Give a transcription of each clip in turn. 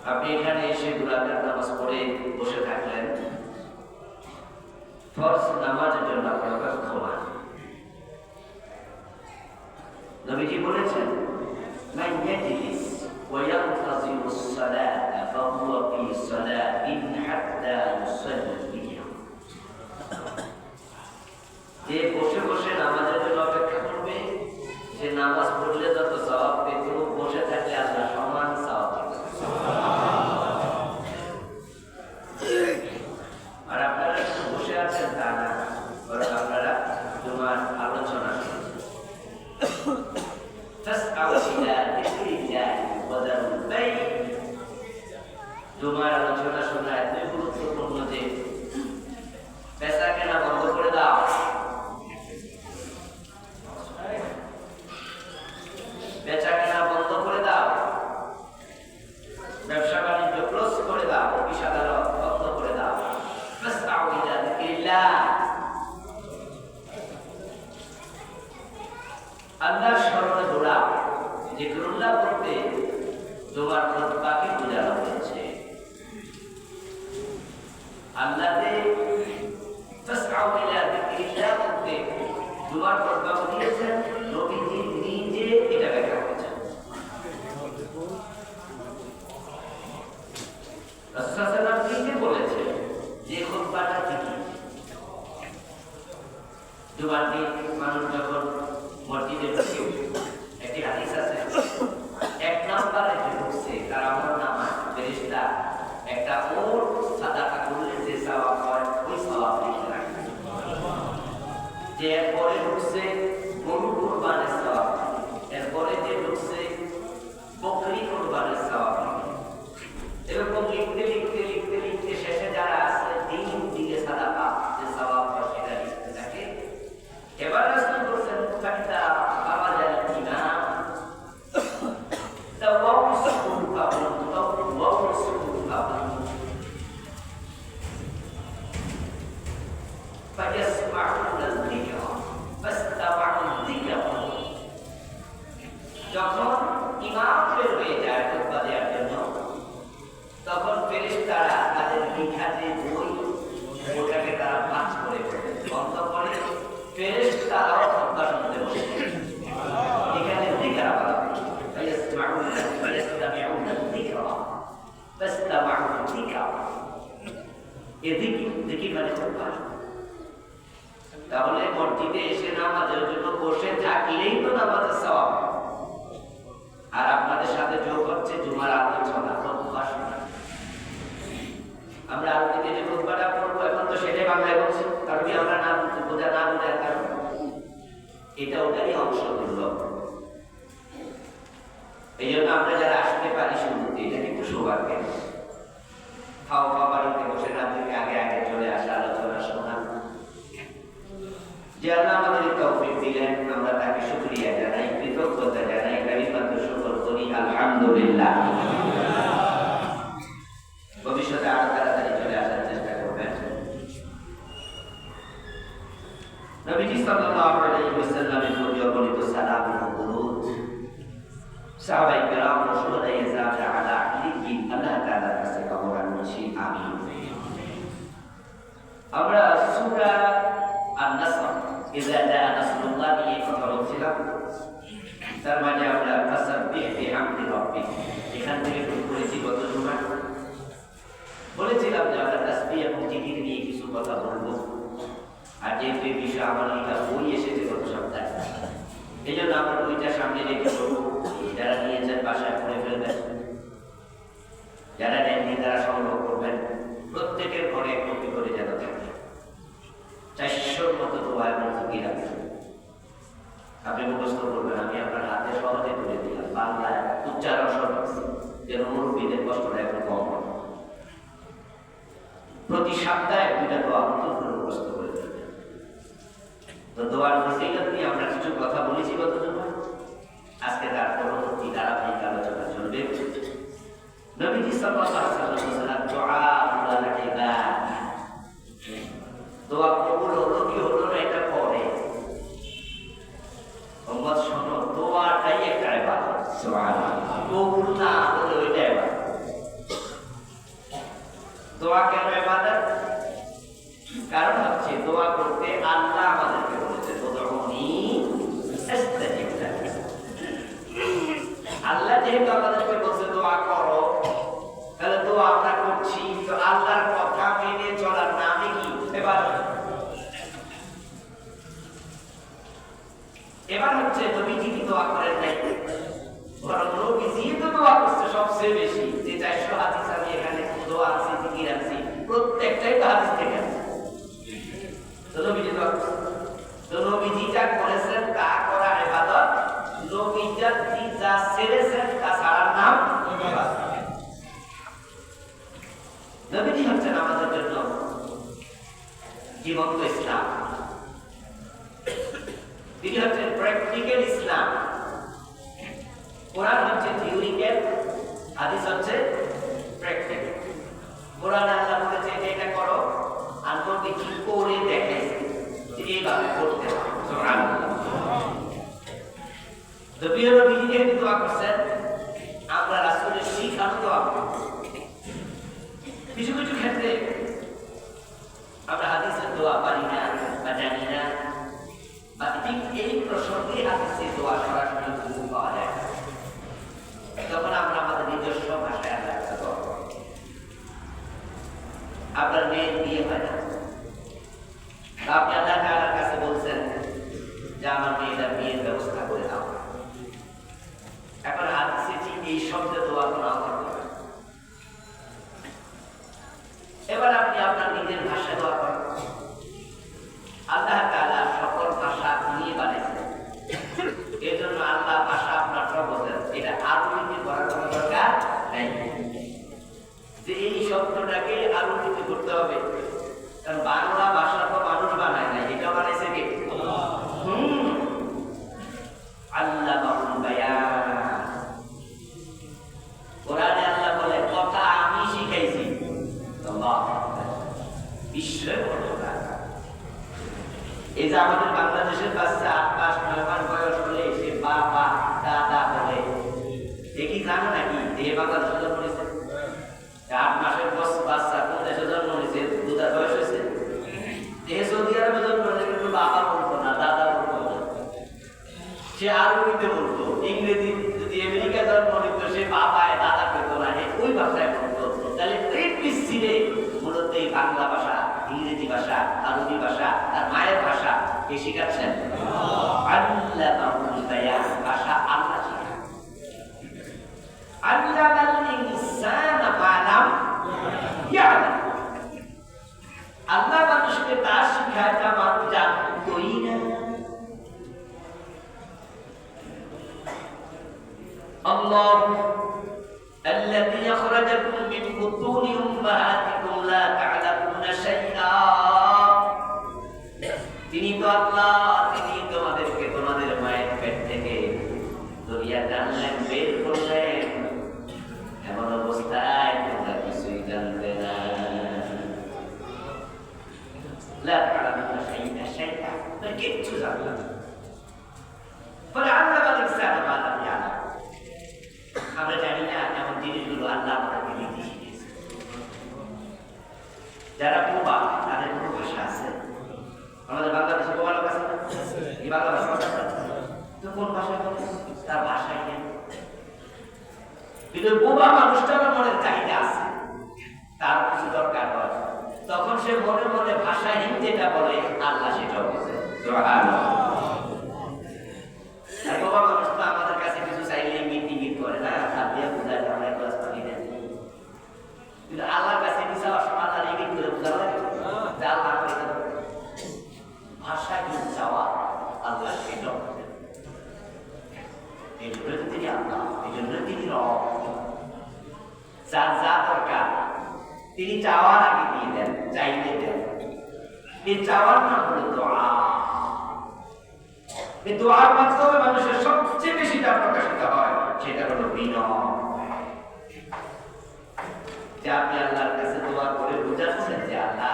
আপনি এখানে এসে দুরাকাত নামাজ পড়ে বসে থাকলেন, ফরজ নামাজের জন্য আপনার ক্ষমা। নবীজি বলেছেন, মান ইয়াজলিস ওয়া ইয়ানতাযিরু as-সালাতা ফাহুয়া ফী সালাতিন হাত্তা ইউসাল্লিহা। যে বসে বসে নামাজের জন্য অপেক্ষা করবে, যে নামাজ পড়লে যত সওয়াব পেত, বসে থাকলে আল্লাহ সমান সওয়াব দিবেন। আর আপনারা শুধু বসে আছেন তা না, বরং আপনারা তোমার আলোচনা তোমার আলোচনা শোনা এতই গুরুত্বপূর্ণ যে পেশা কেনা বন্ধ করে দাও, বেচা কেনা বন্ধ করে দাও, ব্যবসা বাণিজ্য ক্লোজ করে দাও, অফিস আদালত বন্ধ করে দাও। আল্লাহর স্মরণে দৌড়াও। জিকরুল্লাহ করতে তোমার খুতবাকে বোঝানো হয়েছে। আল্লাহতে তাসআউ ইলা যিকরিল্লাহ করতে তোমার খুতবা দিয়েছেন, নবীজি নিজে এটা ব্যাখ্যা করেছেন। রাসূলুল্লাহ নিজে বলেছেন যে খুতবাটা কি। জুমার দিন মানুষ যখন মসজিদে ঢুকে, একটি হাদিস আছে, এক নাম্বারে যে ঢুকছে তার আমল নামায় ফেরেশতা একটা ওট সাদাকা করলে যে সওয়াব হয় ওই সওয়াব লিখে রাখে। যে এরপরে ঢুকছে গরু কুরবানের সওয়াব, এরপরে যে ঢুকছে বকরি কুরবানের সওয়াব, এরকম লিখতে লিখতে লিখতে লিখতে শেষে যারা আছে দিন দিকে সাদাকা যে সওয়াব হয় সেটা লিখতে থাকে। এবার রাসূল বলেছেন, ফাকিদা আবাদাল ইমাম তাওয়াসসুল কাবুল তাওয়াসসুল কাবুল ফায়াসমাউনা যিকরা ফাসতামাউ যিকরা। যখন ইমাম বের হয়ে যায় খুতবা দেওয়ার জন্য, তখন ফেরেশতারা তাদের লিখা যে বই ওটাকে তারা ভাঁজ করে বন্ধ করে ফেরেশতারাও খুতবা শুনতে বসে। এখানে যিকরা বলা হয়েছে, ফায়াসমাউনা যিকরা ফাসতামাউ যিকরা। জিকির মানে খুতবা। তাহলে মসজিদে এসে নামাজের জন্য বসে থাকলেই তো নামাজের সওয়াব। আর আপনাদের সাথে যোগ হচ্ছে জুমার আলোচনা, খুতবা শোনা। আমরা আরবিতে যে খুতবাটা পড়বো এখন তো সেটাই বাংলায় বলছি, কারণ কি আমরা না বোঝার কারণ এটা ওটারই অংশগুলো। এই জন্য আমরা যারা আসতে পারি শুনতে, এটা কিন্তু সৌভাগ্য। খাওয়া বাড়িতে বসে না থেকে আগে আগে চলে আসা, আলোচনা শোনা। যে আল্লাহ আমাদের তৌফিক দিলেন, আমরা তাকে শুকরিয়া জানাই, কৃতজ্ঞতা জানাই, কালিমাতুল শুকর করি, আলহামদুলিল্লাহ। ভবিষ্যতে আরো তাড়াতাড়ি চলে আসার চেষ্টা করবেন। নবীজি সাল্লাল্লাহু আলাইহি ওয়াসাল্লামের প্রতি অগণিত সালাম ও দুরূদ সাহাবায়ে কেরাম ও শুহাদায়ে জামা আলা আলিহি আল্লাহ তাআলার কাছে কামনা করছি, আমিন। আমরা সূরা আন-নাসর ইযা জাআ নাসরুল্লাহ নিয়ে কথা বলছিলাম। তার মানে আমরা ফাসাব্বিহ বিহামদি রাব্বিক এখান থেকে শুরু করেছি গত জুমায়। বলেছিলাম যে আমরা তাসবিহ এবং জিকির নিয়ে কিছু কথা বলবো। আর যেহেতু এই বিষয়ে আমার লেখা বই এসেছে গত সপ্তাহে, এই জন্য আমরা বইটা সামনে রেখে বলবো। যারা নিয়েছেন বাসায় পড়ে ফেলবেন, যারা নেননি তারা সংগ্রহ করবেন। প্রত্যেকের ঘরে কপি করে যেন থাকে। 400 মতো দোয়া এবং জিকির আছে, আপনি মুখস্থ করবেন। আমি আপনার হাতে সহজে তুলে দিলাম, বাংলায় উচ্চারণ সব আছে, যেন মুরব্বীদের কষ্টটা একটু কম হয়। প্রতি সপ্তাহে 2টা দোয়া মুখস্থ করে দেবেন। তো দোয়ার ফজিলত নিয়ে আমরা কিছু কথা বলেছি গত জুমায়। আজকে তার পরবর্তী ধারাবাহিক আলোচনা চলবে। নবীজি সাল্লাল্লাহু আলাইহি ওয়াসাল্লাম দুআউল ইবাদ, দোয়া কবুল হলো কি হলো না এটা পরে। উম্মত শোনো, দোয়াটাই একটা ইবাদত। সুবহানাল্লাহ। কবুল না হলে ওইটা ইবাদত। দোয়া কেন ইবাদত? কারণ হচ্ছে দোয়া করতে আল্লাহ আমাদেরকে বলেছে উদউনি আস্তাজিব লাকুম। আল্লাহ যেহেতু আমাদেরকে বলছে দোয়া করো, তাহলে দোয়া আমরা করছি, তো আল্লাহর কথা মেনে চলার নামে কি ইবাদত। এবার হচ্ছে নবীজি কি দোয়া করেন নাই, বরং নবীজি তো দোয়া করছে সবচেয়ে বেশি। যে 400 হাদিস আমি এখানে দোয়া আছে, জিকির আছে, প্রত্যেকটাই তো হাদিস থেকে আছে। তো নবীজি দোয়া করছে, তো নবীজি যা করেছেন তা করা ইবাদত, নবীজি যা ছেড়েছেন তা ছাড়ার নাম ইবাদত। নবীজি হচ্ছেন আমাদের জন্য জীবন্ত ইসলাম, তিনি হচ্ছেন প্র্যাকটিক্যাল ইসলাম। কোরআন হচ্ছে থিওরিক্যাল, হাদিস হচ্ছে প্র্যাকটিক্যাল। কোরআনে আল্লাহ বলেছে যে এটা করো, আর নবীজি করে দেখাইছে যে এইভাবে করতে হবে। সুবহানাল্লাহ। নবীও নবীজি যেহেতু দোয়া করছেন, আমরা রাসূলের শিখানো দোয়া করব। কিছু কিছু ক্ষেত্রে আমরা হাদিসের দোয়া পারি না বা জানি না, বা ঠিক এই প্রসঙ্গে হাদিসের দোয়া সরাসরি পাওয়া যায়, তখন আমরা আমাদের নিজস্ব ভাষায় আল্লাহ কাছে দোয়া করি। আপনার মেয়ের বিয়ে হয় না, আপনি আল্লাহ তাআলার কাছে বলছেন যে আমার মেয়েটার বিয়ের ব্যবস্থা করে দাও। এখন হাদিসে ঠিক এই শব্দে দোয়া করা হবে। এবার আপনি আপনার নিজের ভাষায় দোয়া করেন। আল্লাহ তাআলা সকল ভাষা নিয়ে বানিয়েছেন, এর জন্য আল্লাহ ভাষা আপনার সবচেয়ে এটা আরবিতে করার কোনো দরকার নেই যে এই শব্দটাকে আরবিতে করতে হবে। কারণ বাংলা ভাষা তো মানুষ বানায় না, এটা বানাইছে কে? আল্লামাহুল বায়ান। কোরআনে আল্লাহ বলে কথা আমি শিখাইছি। বিশ্বের ঘটনা এই যে আমাদের বাংলাদেশের বাচ্চা 8 মাস 9 মাস বয়স হলে সে বাবা দাদা বলে, দেখি জানো নাকি যে বাংলাদেশে জন্ম নিয়েছে? 8 মাসের বাচ্চা কোন দেশে জন্ম নিয়েছে? দুটার বয়স হয়েছে। যে সৌদি আরবে জন্ম নিয়েছে কিন্তু বাবা বলতো না, দাদা বলতো না, সে আরবিতে বলতো। ইংরেজি যদি আমেরিকা জন্ম নিত, সে বাবায় দাদা পেত না, ওই ভাষায় বলতো। তাহলে মূলত এই বাংলা ভাষা, ইংরেজি ভাষা, আরবি ভাষা আর মায়ের ভাষা কে শিখাচ্ছেন? আল্লামাহুল বায়ান। ভাষা আল্লাহ শিখান। আল্লামাল ইনসানা মা লাম ইয়ালাম। আল্লাহ মানুষকে তা শিখায় যা মানুষ জানতই না। আল্লাহ الذي أخرجكم من بطون أمهاتكم لا تعلمون شيئا। তিনি তো আল্লাহ, তিনি তোমাদেরকে তোমাদের মায়ের পেট থেকে দুনিয়াতে আনলেন, বের করলেন, এমন অবস্থায় তোমরা কিছুই জানতে না। লা তা'লামুনা শাইআ, তোমরা কিচ্ছু জানতে না। ফলে আল্লামাল ইনসানা মা লাম ইয়ালাম। আমরা জানি না এমন জিনিসগুলো আল্লাহ আমাদেরকে দিতে শিখিয়েছে। যারা বোবা তাদের কোনো ভাষা আছে? আমাদের বাংলাদেশে বোবা লোক আছে না? এই বাংলা ভাষা তো কোন ভাষা বলে? তার ভাষাই নেই। কিন্তু বোবা মানুষটার মনের চাহিদা আছে, তার কিছু দরকার হয়, তখন সে মনে মনে ভাষাহীন যেটা বলে আল্লাহ সেটাও বোঝে। সুবহানাল্লাহ। আর বোবা মানুষ তো আমাদের কাছে কিছু চাইলে ইঙ্গিত করে না, হাত দিয়ে বোঝায় আমরা ক্লাস পানি দেন। কিন্তু আল্লাহর কাছে কিছু সময় আল্লাহ ইঙ্গিত করে বোঝা লাগে যে আল্লাহ ভাষা কি চাওয়া আল্লাহ সেটাও বোঝে। এই জন্য তিনি আল্লাহ, এই জন্য তিনি রব। যার যা দরকার তিনি চাওয়ার আগে দিয়ে দেন, চাইলে দেন। এই চাওয়ার নাম হলো দোয়া। এই দোয়ার মাধ্যমে মানুষের সবচেয়ে বেশি যা প্রকাশিত হয় সেটা হলো বিনয়। যে আপনি আল্লাহর কাছে দোয়া করে বুঝাচ্ছেন যে আল্লাহ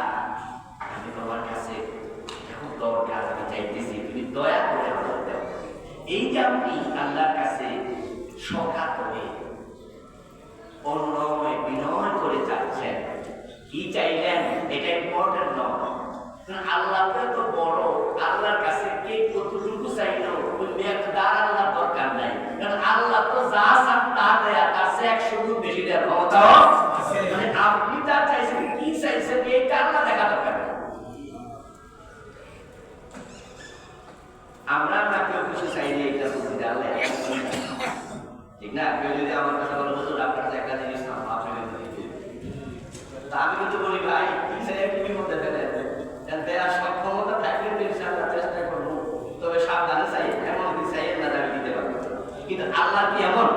আমি তোমার কাছে খুব দরকার, আমি চাইতেছি, তুমি দয়া করে আমার দাও। এই যে আপনি আল্লাহর কাছে সখা করে অন্যময় বিনয় করে যাচ্ছেন, কি চাইলেন এটা ইম্পর্টেন্ট নয়। আল্লাহ তো বড়, আল্লাহর কাছে কে কতটুকু চাইলো ওই মেয়েটার আল্লাহ দরকার নাই, কারণ আল্লাহ তো যা চান তা দেয়া, তার চেয়ে 100 গুণ বেশি দেওয়ার ক্ষমতা আছে। মানে আপনি যা চাইছেন, কি চাইছেন, এইটা আল্লাহ দেখা দরকার নেই। আমরা না কেউ কিছু চাইলে এটা বুঝতে আল্লাহ ঠিক না। কেউ যদি আমার কাছে বলে হুজুর আপনার একটা জিনিস না আসলে তা আমি কিন্তু বলি ভাই কি চাই তুমি মধ্যে ফেলে দেওয়ার সক্ষমতা থাকলে তো ইনশাআল্লাহ চেষ্টা করবো, তবে সাবধানে চাই, এমন কি চাই না আমি দিতে পারবো, কিন্তু আল্লাহ কি এমন?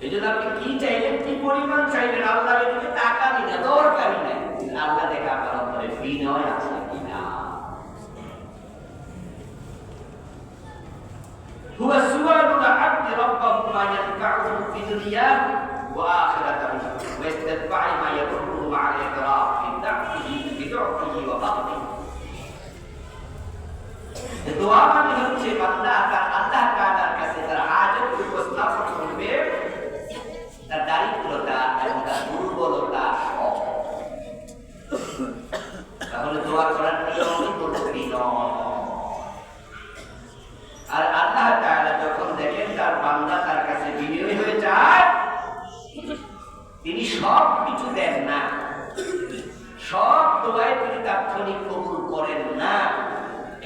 এই জন্য আপনি কি চাইলেন, কি পরিমাণ চাইলেন, আল্লাহ এদিকে তাকানি না, দরকারই নাই। আল্লাহ দেখে আপনার অন্তরে বিনয় আছে কিনা। هو سؤال العبد ربه ما ينفعه في دنياه وآخرته واستتبع ما يضره مع الإقرار بضعفه وفقره. দোয়া মানে হচ্ছে বান্দা আল্লাহ তাআলার কাছে তার হাজত উপস্থাপন করবে, তার দারিদ্রতা এবং তার দুর্বলতা সব। তাহলে দোয়া করার নিয়মই হলো বিনয়। আর আল্লাহ তাআলা যখন দেখেন তার বান্দা তার কাছে বিনয়ী হয়ে যায়, তিনি সব কিছু দেন না, সব দোয়াই তিনি তাৎক্ষণিক কবুল করেন না,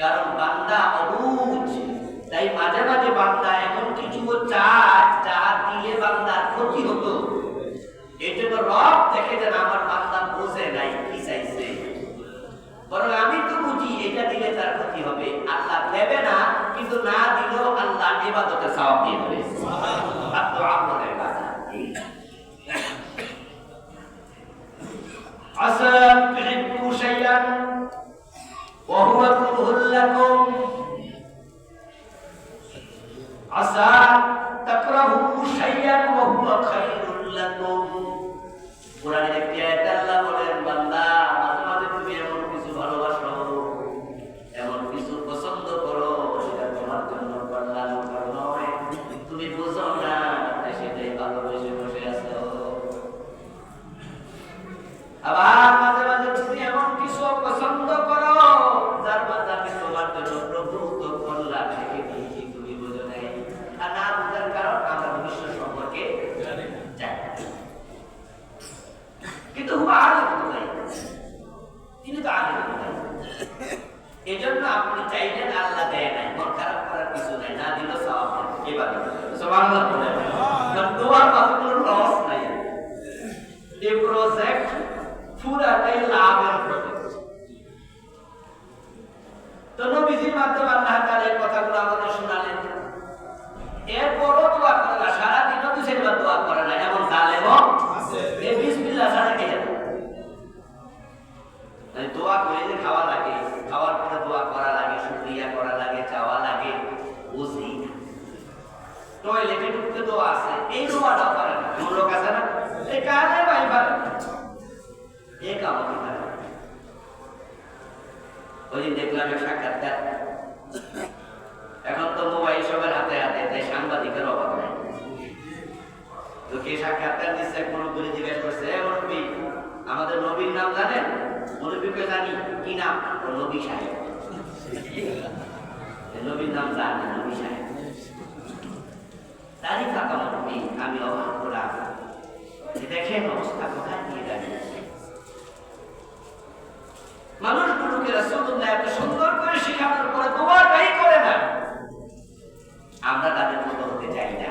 কারণ বান্দা অবুঝ। তাই মাঝে মাঝে বান্দা এমন কিছু চায় যা দিলে বান্দার ক্ষতি হতো। এই জন্য রব দেখে যেন আমার বান্দা বোঝে নাই কি চাইছে, বরং আমি তো বুঝি এটা দিলে তার ক্ষতি হবে, আল্লাহ দেবে না, কিন্তু না দিলেও আল্লাহ ইবাদতে সওয়াব দিয়ে দেবে। দোয়া করে আসা তুহিব্বু শাইআন ওয়া হুয়া কুরহুল লাকুম আসা তাকরাহু শাইআন ওয়া হুয়া খায়রুল লাকুম। কোরআনের একটি আয়াতে আল্লাহ বলেন, বান্দা মাঝে মাঝে তুমি এমন কিছু ভালোবাসো, এমন কিছু পছন্দ করো, সেটা তোমার জন্য কল্যাণকর নয়, তুমি বুঝো না, সেটাই ভালোবেসে বসে আছো। আবার মাঝে মাঝে তুমি এমন কিছু পছন্দ করো যার মাঝে তোমার জন্য প্রভূত কল্যাণ রেখে দিয়েছি, তুমি বুঝো নাই। আর না বুঝার কারণ আমরা ভবিষ্যৎ সম্পর্কে জানি না। কিন্তু তিনি তো আগে এই জন্য আপনি চাইলেন, আল্লাহ দেয় নাই, মন খারাপ করার কিছু নাই, না দিল সওয়াব এবার সুবহানাল্লাহ বলেন। কারণ দোয়ার মাঝে কোনো লস নাই, এই প্রজেক্ট পুরাটাই লাভের প্রজেক্ট। তো নবীজির মাধ্যমে আল্লাহ তাআলা এই কথাগুলো আমাদের শোনালেন। এরপরও দোয়া করে না, সারাদিনও দুইবার দোয়া করে না, এমন জালেমও আছে। এই বিসমিল্লাহ ছাড়া কে জানে? দোয়া করে যে খাওয়া লাগে, খাওয়ার পরে দোয়া করা লাগে, শুকরিয়া করা লাগে, চাওয়া লাগে, বুঝি না। টয়লেটে ঢুকতে দোয়া আছে, এই দোয়াটা করে না। কোন লোক আছে না, এই কাজে ভাই পারে এই কাম কি পারে। ওই দিন দেখলাম এক সাক্ষাৎকার, এখন তো মোবাইল সবার হাতে হাতে, তাই সাংবাদিকের অভাব নাই। তো কে সাক্ষাৎকার দিচ্ছে, কোন করে জিজ্ঞেস করছে, মুরব্বী আমাদের নবীর নাম জানেন? মুরব্বীকে জানি, কি নাম? নবী সাহেব। নবীর নাম জানি, নবী সাহেব। তারই থাকা মুরব্বী, আমি অবাক করা দেখেন অবস্থা কোথায় নিয়ে দাঁড়িয়েছে। মানুষগুলোকে রাসূলুল্লাহ এত সুন্দর করে শেখানোর পরে দোয়াটাই করে না। আমরা তাদের মতো হতে চাই না।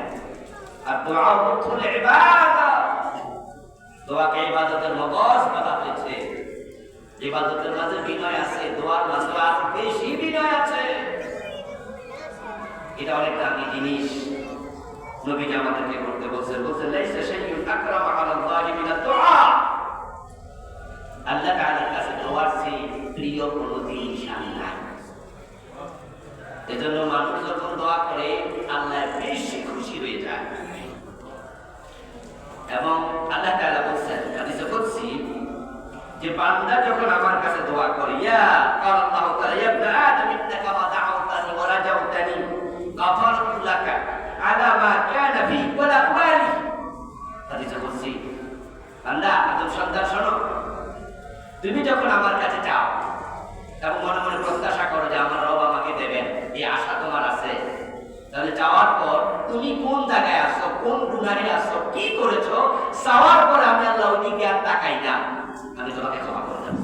আর দোয়া মুখুল ইবাদত, দোয়াকে ইবাদতের মগজ বলা হয়েছে। ইবাদতের মাঝে বিনয় আছে, দোয়ার মাঝে আরো বেশি বিনয় আছে। এটা অনেক দামি জিনিস। নবীজি আমাদেরকে করতে বলছেন, লাইসা শাইউন আকরামা আলাল্লাহি মিনাদ দুআ। আল্লাহ তাআলার কাছে দোয়ার চেয়ে প্রিয় কোনো জিনিস নাই। এজন্য মানুষ যখন দোয়া করে আল্লাহ বেশি খুশি হয়ে যায়। এবং আল্লাহ তাআলা বলেন হাদিসে কুদসি যে বান্দা যখন আমার কাছে দোয়া করে, ইয়া আল্লাহু তাআলা ইয়া ইবনে আদম ইন্নাকা মা দাআওতানি ওয়া রাজাউতানি গাফারতু লাকা আলা মা কানা ফি ওয়া লা উবালি। হাদিসে কুদসি, বান্দা তুমি যখন আমার কাছে চাও এবং মনে মনে প্রত্যাশা করো যে আমার রব আমাকে দেবেন, এই আশা তোমার আছে, তাহলে চাওয়ার পর তুমি কোন জায়গায় আসো, কোন গুনাহে আসো, কি করেছো, চাওয়ার পর আমি আল্লাহ ওই দিকে আর তাকাই না, আমি তোমাকে ক্ষমা করে দেব।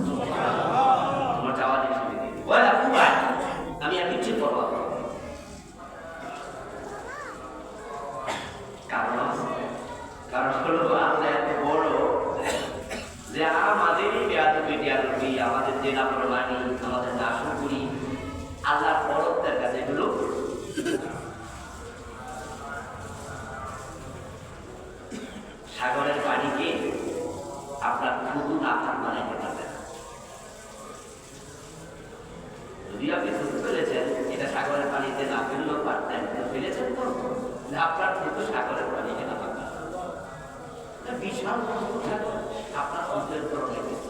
তোমার চাওয়া জিনিস আমি আর কিছু করবো কারণ হলো আল্লাহ এত বড় যে আমাদেরই বেয়াদবি আমাদের যে নাফরমানি, আমাদের নাশকরি, আল্লাহর বড়ত্বের কাছে এগুলো সাগরের পানিকে আপনার থুতু না বানাইতে পারবেন। যদি আপনি থুতু ফেলেছেন, এটা সাগরের পানিতে না ফেললেও পারতেন, ফেলেছেন তো আপনার থুতু সাগরের পানিকে না পারবেন। বিশাল আপনার অন্তরের উপর রেখেছে।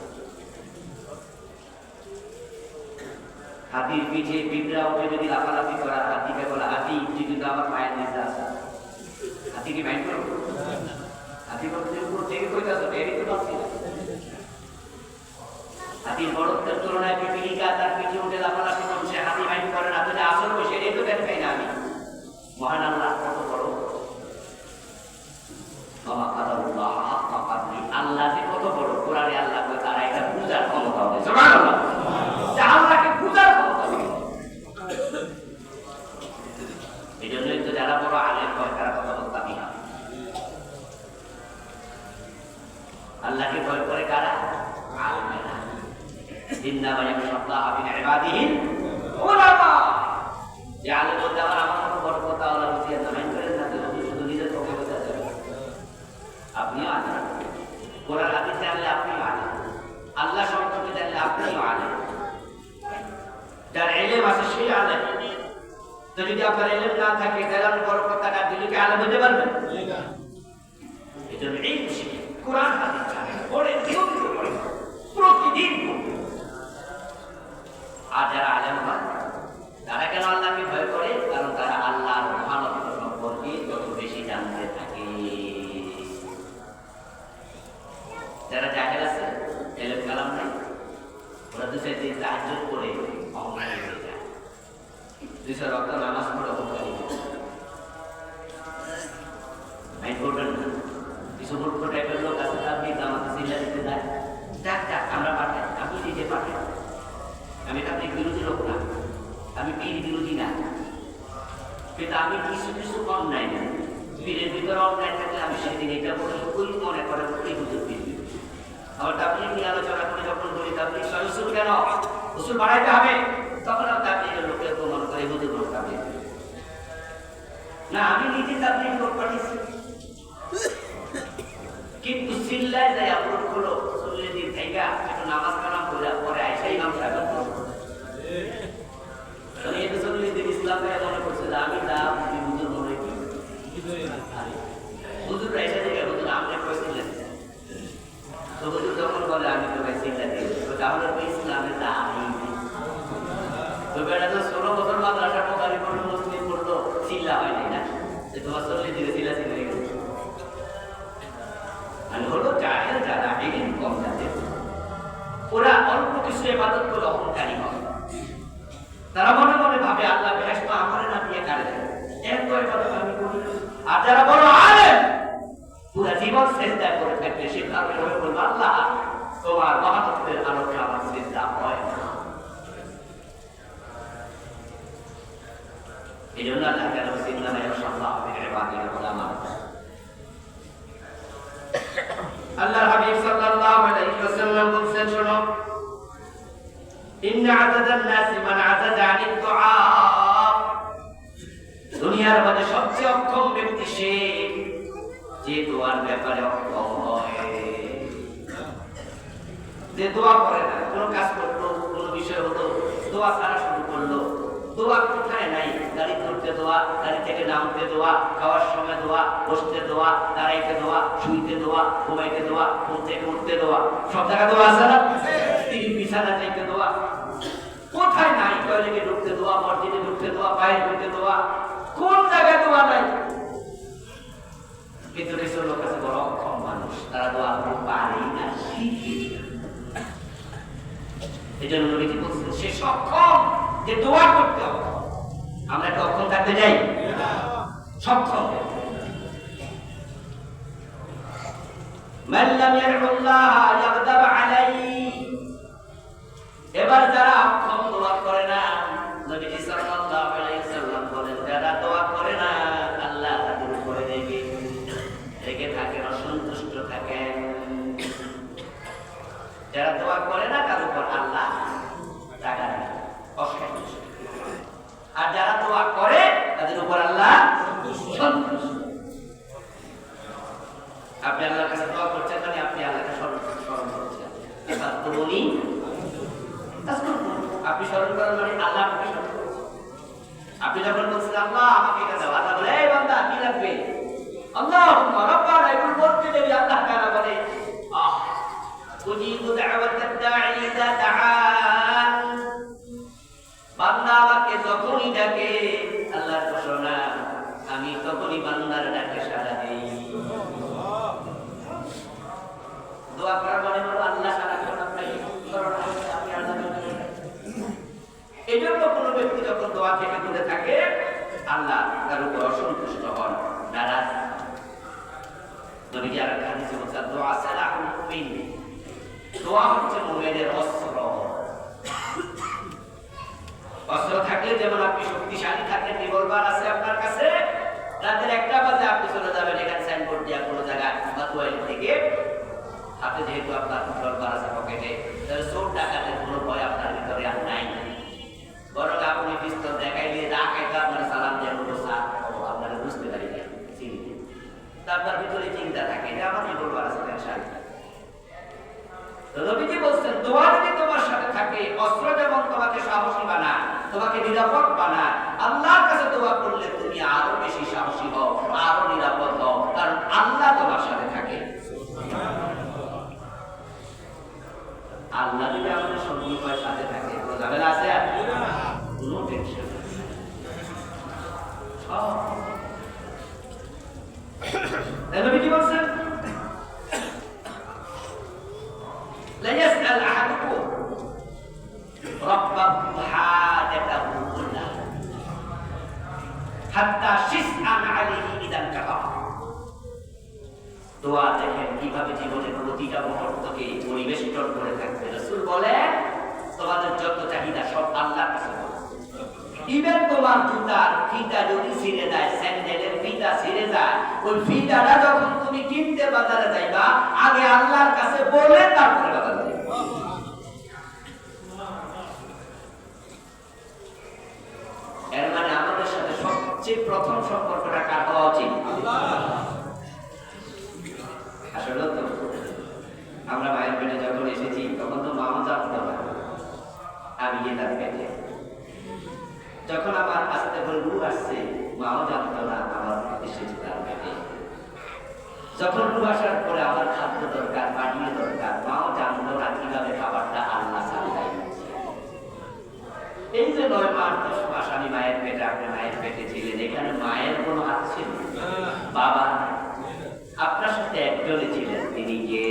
হাতির পিঠে পিঁপড়া উঠে যদি লাফালাফি করা, হাতিকে বলা হাতি যদি আমার পায়ের নিচে আসে, হাতি কি মাইন্ড করবো? হাতি বলতে উপর থেকে কইতাছো টেরি তো পাচ্ছি না। হাতির বড়ত্বের তুলনায় পিপিলিকা তার পিঠে উঠে লাফালাফি করছে, হাতি মাইন্ড করে না। যদি আসল বসে এই তো দেখাই না আমি। মহান আল্লাহ কত বড়, আল্লাহ যে কত বড়, কোরআনে আল্লাহ তারা এটা বুঝার ক্ষমতা হবে। সুবহানাল্লাহ, আল্লাহকে বুঝার ক্ষমতা হবে। এই জন্যই তো যারা বড় আলেম হয় তারা কথা বলতে আমি না। আল্লাহকে ভয় করে কারা? আলেমেরা। ইন্নামা ইয়াখশাল্লাহা মিন ইবাদিহিল উলামা। যে আলেম বলতে আমার মতো বড় কথা আল্লাহ বুঝিয়ে জানাই করেন না, শুধু নিজের চোখে বোঝা যাবে। আপনিও আলেম, কোরআন হাদিস জানলে আপনিও আলেম, আল্লাহ সম্পর্কে জানলে আপনিও আলেম। যার ইলম আছে সেই আলেম। তো যদি আপনার ইলম না থাকে তাহলে আপনি বড় কথাটা দিলে কি আলেম হতে পারবেন? এই জন্য এই শিখে কোরআন হাদিস জানেন, পড়ে নিয়মিত পড়ে, প্রতিদিন পড়ে। আর যারা আলেম হয় তারা কেন আল্লাহকে ভয় করে? কারণ তারা আল্লাহর মহানত্ব সম্পর্কে যত বেশি জানতে থাকে। যারা জাহেল আছে, এলেম কালাম নাই, ওরা দুই চার দিন তাহাজ্জুদ করে অহংকারী হয়ে যায়, দুই চার রক্ত নামাজ পড়ে অহংকারী হয়ে যায়। মাইন্ড করবেন না, কিছু মূর্খ টাইপের লোক আছে, আপনি আমাকে চিল্লা দিতে যায়, যাক যাক আমরা পাঠাই, আপনি নিজে পাঠাই। আমি তাদের বিরোধী লোক না, আমি পীর বিরোধী না, কিন্তু আমি কিছু কিছু অন্যায় না, পীরের ভিতরে অন্যায় থাকলে আমি সেদিন এটা বলে ওই মনে করে ওই হুজুর পীর। আবার তাবলীগ নিয়ে আলোচনা করে যখন বলি তাবলীগ উসুল কেন, উসুল বাড়াইতে হবে, তখন তাবলীগের লোকের প্রমাণ করে হুজুর লোক তাবলীগ না, আমি নিজে তাবলীগ লোক পাঠিয়েছি। কিন্তু চিল্লায় যায় আপলোড হলো 40 দিন থেকে একটু নামাজ কালাম করে পরে আইসা ইমাম সাহেব ইসলাম মনে করছে যে আমি যা হুজুর মনে কি হুজুর আইসা থেকে হুজুর আপনি কইছিলেন, তো হুজুর যখন বলে আমি তো ভাই চিন্তা দিই, তাহলে তো ইসলামে তা আমি তো বেটা তো 16 বছর মাদ্রাসা পড়ালি করলো, মুসলিম পড়লো, চিল্লা হয় না, যে তোমার 40 দিনে চিল্লা চিল্লা হয়ে গেছে। মানে হলো জাহেল যারা ইলম কম জানে, ওরা অল্প কিছু ইবাদত করে অহংকারী হয়। তারা মনে মনে ভাবে আল্লাহ বেহেশত আমারে না দিয়ে কারে দেন, এত ইবাদত আমি করি। আর যারা বড় আলেম পুরো জীবন সিজদা করে থাকে, সে কারণে হয়ে বলবে আল্লাহ তোমার মহাত্মের আলোকে আমার সিজদা হয় না। এই জন্য আল্লাহ কেন ইন্নামা ইয়াখশাল্লাহা মিন ইবাদিহিল উলামা। আল্লাহর হাবিব সাল্লাল্লাহু আলাইহি ওয়াসাল্লাম বলেছেন, শোনো, ইন্না আদাদান নাসি মান আজাজা আনিদ দুআ। দুনিয়ার মধ্যে সবচেয়ে অক্ষম ব্যক্তি সে যে দোয়ার ব্যাপারে অক্ষম হয়, যে দোয়া করে না, কোনো কাজ করলো, কোনো বিষয় হলো, দোয়া ছাড়া শুরু করলো। দোয়া কোথায় নাই? গাড়ি ধরতে দোয়া, গাড়ি থেকে নামতে দোয়া, খাওয়ার সময় দোয়া, বসতে দোয়া, দাঁড়াইতে দোয়া, শুইতে দোয়া, ঘুমাইতে দোয়া, ঘুম থেকে উঠতে দোয়া, সব জায়গায় দোয়া আছে না? তিনি বিছানা চাইতে দোয়া, কোথায় নাই? টয়লেটে ঢুকতে দোয়া, মসজিদে ঢুকতে দোয়া, বাইরে ঢুকতে দোয়া, কোন জায়গায় দোয়া নাই? কিন্তু কিছু লোক আছে বড় অক্ষম মানুষ, তারা দোয়া করতে পারেই না, শিখি। অক্ষম। মান লাম ইয়ারহুল্লাহ ইয়াগদাব আলাইহি। এবার যারা অক্ষম দোয়া করে না, নবীজি সাল্লাল্লাহু আলাইহি ওয়াসাল্লাম বলেন যারা দোয়া করে না আল্লাহ তাদের উপরে রেগে থাকেন, অসন্তুষ্ট থাকেন। যারা দোয়া করে না তার উপর আল্লাহ রাগ অসন্তুষ্ট, আর যারা দোয়া করে তাদের উপর আল্লাহ সন্তুষ্ট। আপনি আল্লাহর কাছে দোয়া করছেন মানে আপনি আল্লাহকে স্মরণ করছেন। আপনি স্মরণ করেন মানে আল্লাহ আপনাকে স্মরণ করছেন। আপনি যখন বলছেন আল্লাহ আমাকে এটা দাও, আল্লাহ বলে এই বান্দা কি লাগবে, আল্লাহুম্মা রাব্বানা এগুলো বলতে দেবে। আল্লাহ তাআলা বলে উজিবু দাওয়াতাদ দাঈ ইযা দাআন। বান্দা আমাকে যখনই ডাকে, আল্লাহর ঘোষণা আমি তখনই বান্দার ডাকে সাড়া দেই। দোয়া করার মানে হলো আল্লাহ সাড়া দেন, আপনি আল্লাহকে। এই জন্য কোনো ব্যক্তি যখন দোয়া থেকে দূরে থাকে আল্লাহ তার উপর অসন্তুষ্ট হন, নারাজ। নবীজি আরেকটা হাদিসে বলেছেন দোয়া সালাহুল মুমিন। দোয়া হচ্ছে মুমিনের অস্ত্র। অস্ত্র থাকলে যেমন আপনি শক্তিশালী থাকেন, রিভলভার আছে আপনার কাছে, রাতের 1টা বাজে আপনি চলে যাবেন এখানে সাইনবোর্ড দিয়া কোনো জায়গায় বা তোয়াইল থেকে, হাতে যেহেতু আপনার রিভলভার আছে পকেটে, তাহলে চোর ডাকাতের কোনো ভয় আপনার ভিতরে আর নাই। বরং আপনি পিস্তল দেখাইলে ডাকাইতে আপনার সালাম দিয়ে বলবো স্যার, আপনারা বুঝতে পারি না চিনি, আপনার ভিতরে চিন্তা থাকে যে আমার রিভলভার আছে টেনশন। নবীজি বলছেন দোয়া যদি তোমার সাথে থাকে, অস্ত্র যেমন তোমাকে সাহসী বানায়, তোমাকে নিরাপদ বানায়, আল্লাহর কাছে দোয়া করলে তুমি আরো বেশি সাহসী হও, আরো নিরাপদ হও, কারণ আল্লাহ তোমার সাথে থাকে। আল্লাহ যদি আমাদের সঙ্গীর সাথে থাকে কোনো ঝামেলা আছে? কোনো টেনশন নেই। নবীজি বলছেন لا يسأل أحدكم ربه حاجته كلها حتى شسعا عليه إذا انكفى। দোয়া দেখেন কিভাবে জীবনের প্রতিটা মুহূর্তকে পরিবেষ্টন করে থাকবে। রাসূল বলেন তোমাদের যত চাহিদা সব আল্লাহর কাছে। ইভেন তোমার জুতার ফিতা যদি ছিঁড়ে যায়, স্যান্ডেলের ফিতা ছিঁড়ে যায়, ওই ফিতাটা যখন তুমি কিনতে বাজারে যাইবা আগে আল্লাহর কাছে বলে তারপরে বাজারে যাইবা। এর মানে আমাদের সাথে সবচেয়ে প্রথম সম্পর্কটা কার হওয়া উচিত? আসলে তো আমরা মায়ের পেটে যখন এসেছি তখন তো মাও জানতো না আমি গিয়ে তার পেটে। যখন আমার আস্তে করে রূপ আসছে মাও জানতো না আমার এসেছে তার পেটে। যখন রূপ আসার পরে আমার খাদ্য দরকার, পানীয় দরকার, মাও জানতো না কিভাবে খাবারটা আল্লাহ সাল্লাই। এই যে 9 মাস 10 মাস আমি মায়ের পেটে, আপনি মায়ের পেটে ছিলেন, এখানে মায়ের কোনো হাত ছিল? বাবা আপনার সাথে একজনে ছিলেন, তিনি কে?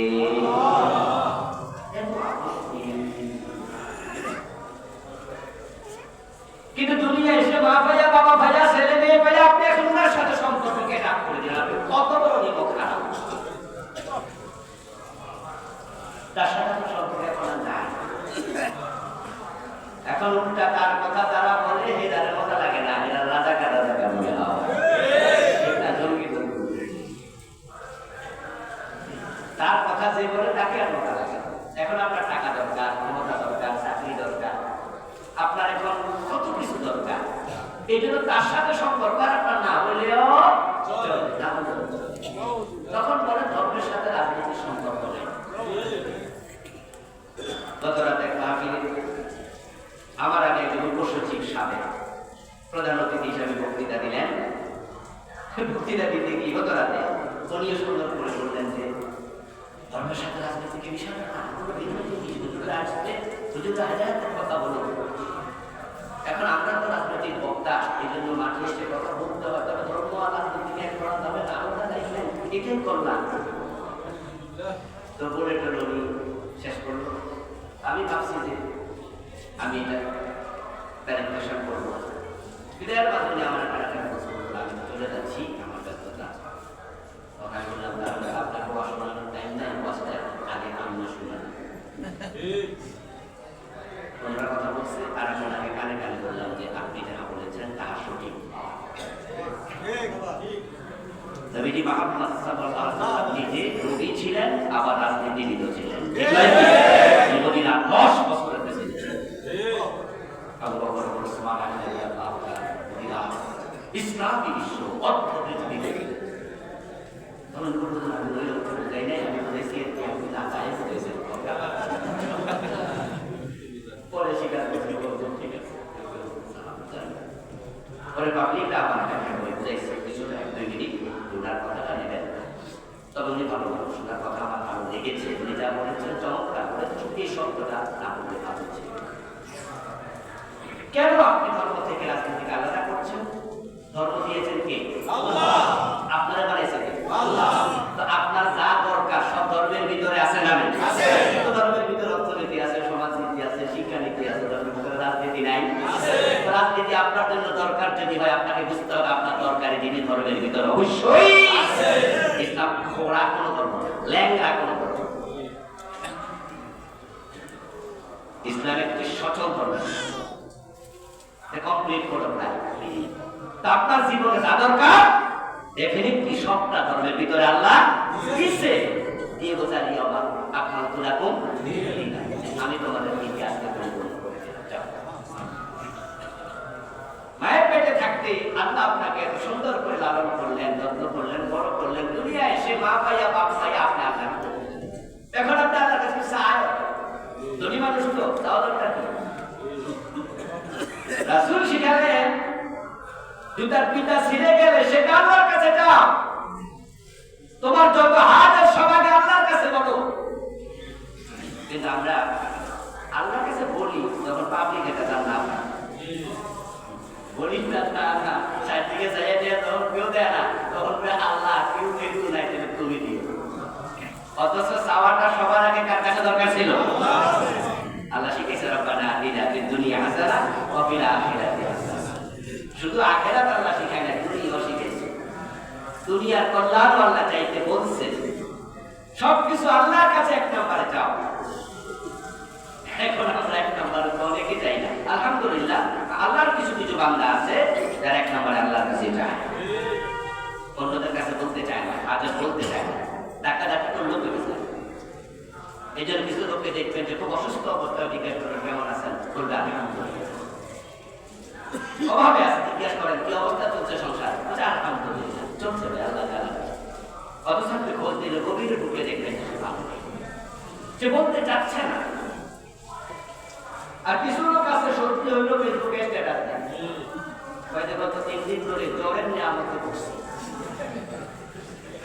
কিন্তু দুনিয়া এসে মা ভাইয়া বাবা ভাইয়া ছেলে মেয়ে ভাইয়া আপনি এখন ওনার সাথে সম্পর্ককে ডাক করে দিলেন, কত বড় নিমক খারাপ। তার সাথে সম্পর্ক এখন নাই। এখন উল্টা তার কথা যারা বলে হেদারের কথা লাগে না, এরা রাজাকার মনে হয়, জঙ্গি জঙ্গি। তার কথা যে বলে তাকে আর কথা লাগে। এখন আপনার টাকা দরকার, ক্ষমতা দরকার, চাকরি দরকার, আপনার এখন কত কিছু দরকার, এই জন্য তার সাথে সম্পর্ক আপনার না হলেও তখন বলে ধর্মের সাথে রাজনীতির সম্পর্ক নেই। গত রাতে মাহফিলে আমার আগে একজন উপসচিব সাবেক প্রধান অতিথি হিসাবে বক্তৃতা দিলেন। বক্তৃতা দিতে কি গত রাতে উনিও সুন্দর করে বললেন যে ধর্মের সাথে রাজনীতিকে বিষয় না, আসছে হুজুর হাজার কথা বলো। এখন আমরা তো রাজনৈতিক বক্তা, এই জন্য মাঠে এসে কথা বলতে হয়, তবে ধর্ম আর রাজনীতিকে এক করা যাবে না, আমরা চাইছিলেন এটাই করলাম। তো বলে টলি শেষ করলো। আমি ভাবছি যে আমি এটা প্যারেন্টেশন করবো, বিদায়ের মাধ্যমে আমার একটা আমি চলে যাচ্ছি। নবীজি মুহাম্মদ সাল্লাল্লাহু আলাইহি ওয়াসাল্লাম নিজে রোগী ছিলেন, আবার রাজনীতিবিদ ছিলেন। জীবনের 10 বছরের প্রেসিডেন্ট আবু বকর ওসমান রাদিয়াল্লাহু তাআলা ইসলামী বিশ্ব অর্থনীতিবিদ। তখন বলতেন আমি ওই লোক যাই নাই, আমি বলেছি আমি না চাই বলেছি পরে স্বীকার করতে বলতেন ঠিক আছে। পরে পাবলিকটা আমার কাছে বুঝাইছে কিছুটা 1-2 মিনিট ওনার কথাটা নেবেন। তবে উনি ভালো ভালো শোনার কথা আমার ভালো লেগেছে। উনি যা বলেছেন চমৎকার করে, এই শব্দটা না বলতে ভালো হচ্ছে। কেন আপনি ধর্ম থেকে রাজনীতিকে আলাদা করছেন? ধর্ম দিয়েছেন কে? আল্লাহ। আপনারা বানাইছেন কে? আল্লাহ। তো আপনার যা দরকার সব ধর্মের ভিতরে আছে না নেই? আছে। তো ধর্মের ভিতরে অর্থনীতি আছে, সমাজনীতি আছে, শিক্ষানীতি আছে, ধর্মের ভিতরে রাজনীতি নাই? আছে। রাজনীতি আপনার জন্য দরকার যদি হয়, আপনাকে বুঝতে হবে আপনার দরকারি যিনি ধর্মের ভিতরে অবশ্যই আছে। ইসলাম খোড়া কোনো ধর্ম, ল্যাংড়া কোনো ধর্ম। ইসলাম একটি সচল ধর্ম, কমপ্লিট করে দেয়। তা আপনার জীবনে যা দরকার ডেফিনিটলি সবটা ধর্মের ভিতরে আল্লাহ দিয়েছে। দিয়ে বোঝালি অবাক আপনার তোরাকম আমি তোমাদের দিকে আসতে মায়ের পেটে থাকতে আল্লাহ আপনাকে এত সুন্দর করে লালন করলেন, যত্ন করলেন, বড় করলেন। দুনিয়ায় এসে মা পাইয়া বাপ পাইয়া আপনি আল্লাহ এখন আপনি আল্লাহর কাছে চায়। ধনী মানুষ তো তাও দরকার কি? রাসূল শিখালেন দুটার পিতা ছিঁড়ে গেলে সেটা আল্লাহর কাছে যাও। তোমার যত হাজার সবাইকে আল্লাহর কাছে বলো। কিন্তু আমরা আল্লাহর কাছে বলি যখন পাবলিক এটা জানা বলি না, চারদিকে যাইয়া দিয়ে তখন কেউ দেয় না, তখন আল্লাহ কেউ কিন্তু নাই, তুমি দিও। অথচ চাওয়াটা সবার আগে কার কাছে দরকার ছিল? আল্লাহ শিখেছে রব্বানা আতিনা ফিদ দুনিয়া হাসানাহ ওয়া ফিল আখিরাতি হাসানাহ। শুধু আখিরাত আল্লাহ শিখায় না, দুনিয়াও শিখেছে। দুনিয়ার কল্যাণ আল্লাহ চাইতে বলছে। সবকিছু আল্লাহর কাছে এক নম্বরে চাও। এখন আমরা এক নম্বরে অনেকে চাই না। আলহামদুলিল্লাহ আল্লাহর কিছু কিছু বান্দা আছে যারা এক নম্বরে আল্লাহর কাছে চায়, অন্যদের কাছে বলতে চায় না, আজ বলতে চায় না, ডাক্তার করলেও পেতে চায়। এই জন্য কিছু লোককে দেখবেন যে খুব অসুস্থ অবস্থায় জিজ্ঞাসা করেন কেমন আছেন, বলবে আলহামদুলিল্লাহ। অভাবে আছে, জিজ্ঞাসা করেন কি অবস্থা চলছে সংসার, আলহামদুলিল্লাহ চলছে আল্লাহ তাআলা। অথচ আপনি খোঁজ দিলে গভীরে ঢুকে দেখবেন সে বলতে চাচ্ছে না। আর কিছু লোক আছে সত্যি হইল ফেসবুকে স্ট্যাটাস দেয়, হয়তো গত 3 দিন ধরে জ্বরের নিয়ামতে বসছে,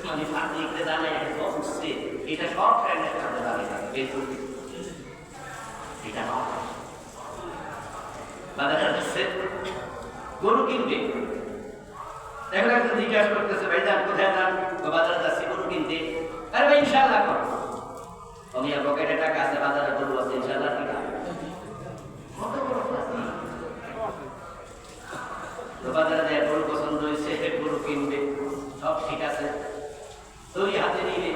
মানে পাবলিকতে জানাই অসুস্থ, এটা সব ট্রেন্ডের সাথে দাঁড়িয়ে থাকে ফেসবুক। এটা নয়। বাজারে যাচ্ছে গরু কিনবে, এখন একজন জিজ্ঞাসা করতেছে ভাই যান কোথায় যান? বাজারে যাচ্ছি গরু কিনতে। আরে ভাই ইনশাআল্লাহ করো, আমি আর পকেটে টাকা আছে, বাজারে গরু আছে, ইনশাআল্লাহ ঠিক আছে। বাজারে যায় গরু পছন্দ হয়েছে, গরু কিনবে, সব ঠিক আছে, দড়ি হাতে নিবে,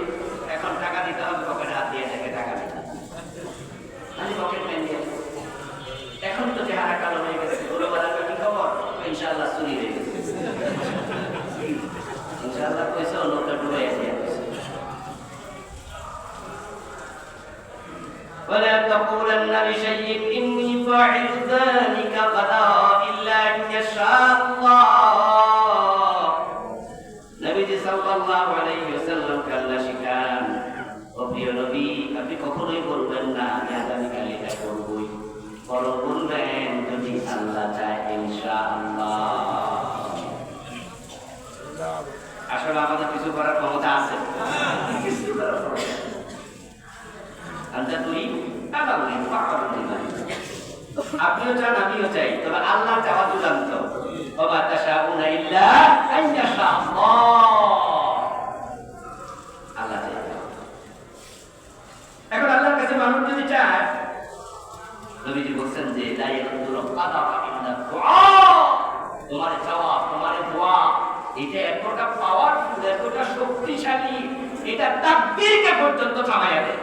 এখন টাকা দিতে হবে, পকেটে হাত দিয়ে দেখে টাকা দিতে আমি পকেট ম্যান দিয়ে। এখন তো চেহারা কালো হয়ে গেছে, গরু বাজারে কি খবর? ইনশাআল্লাহ চুরি হয়ে গেছে, ইনশাআল্লাহ কইছে লোকটা ডুবে গেছে। ولا تقولن لشيء إني فاعل ذلك غدا إلا أن يشاء الله। নবীজি সাল্লাল্লাহু আলাইহি ওয়াসাল্লাম কাল্লা শিখান, ও প্রিয় নবী আপনি কখনোই বলবেন না আমি আগামীকাল এটা করবই, বরং বলবেন যদি আল্লাহ চায় ইনশাআল্লাহ। আসলে আমাদের কিছু করার ক্ষমতা আছে, কিছু করার ক্ষমতা আপনিও চান আমিও চাই, তবে আল্লাহ চাওয়া চূড়ান্ত। আল্লাহ চাই। এখন আল্লাহর কাছে মানুষ যদি চায়, নবীজি বলছেন যে তোমার চাওয়া, তোমার দোয়া এটা এতটা পাওয়ারফুল, এতটা শক্তিশালী, এটা তাকদীরকে পর্যন্ত থামাইয়া দেয়।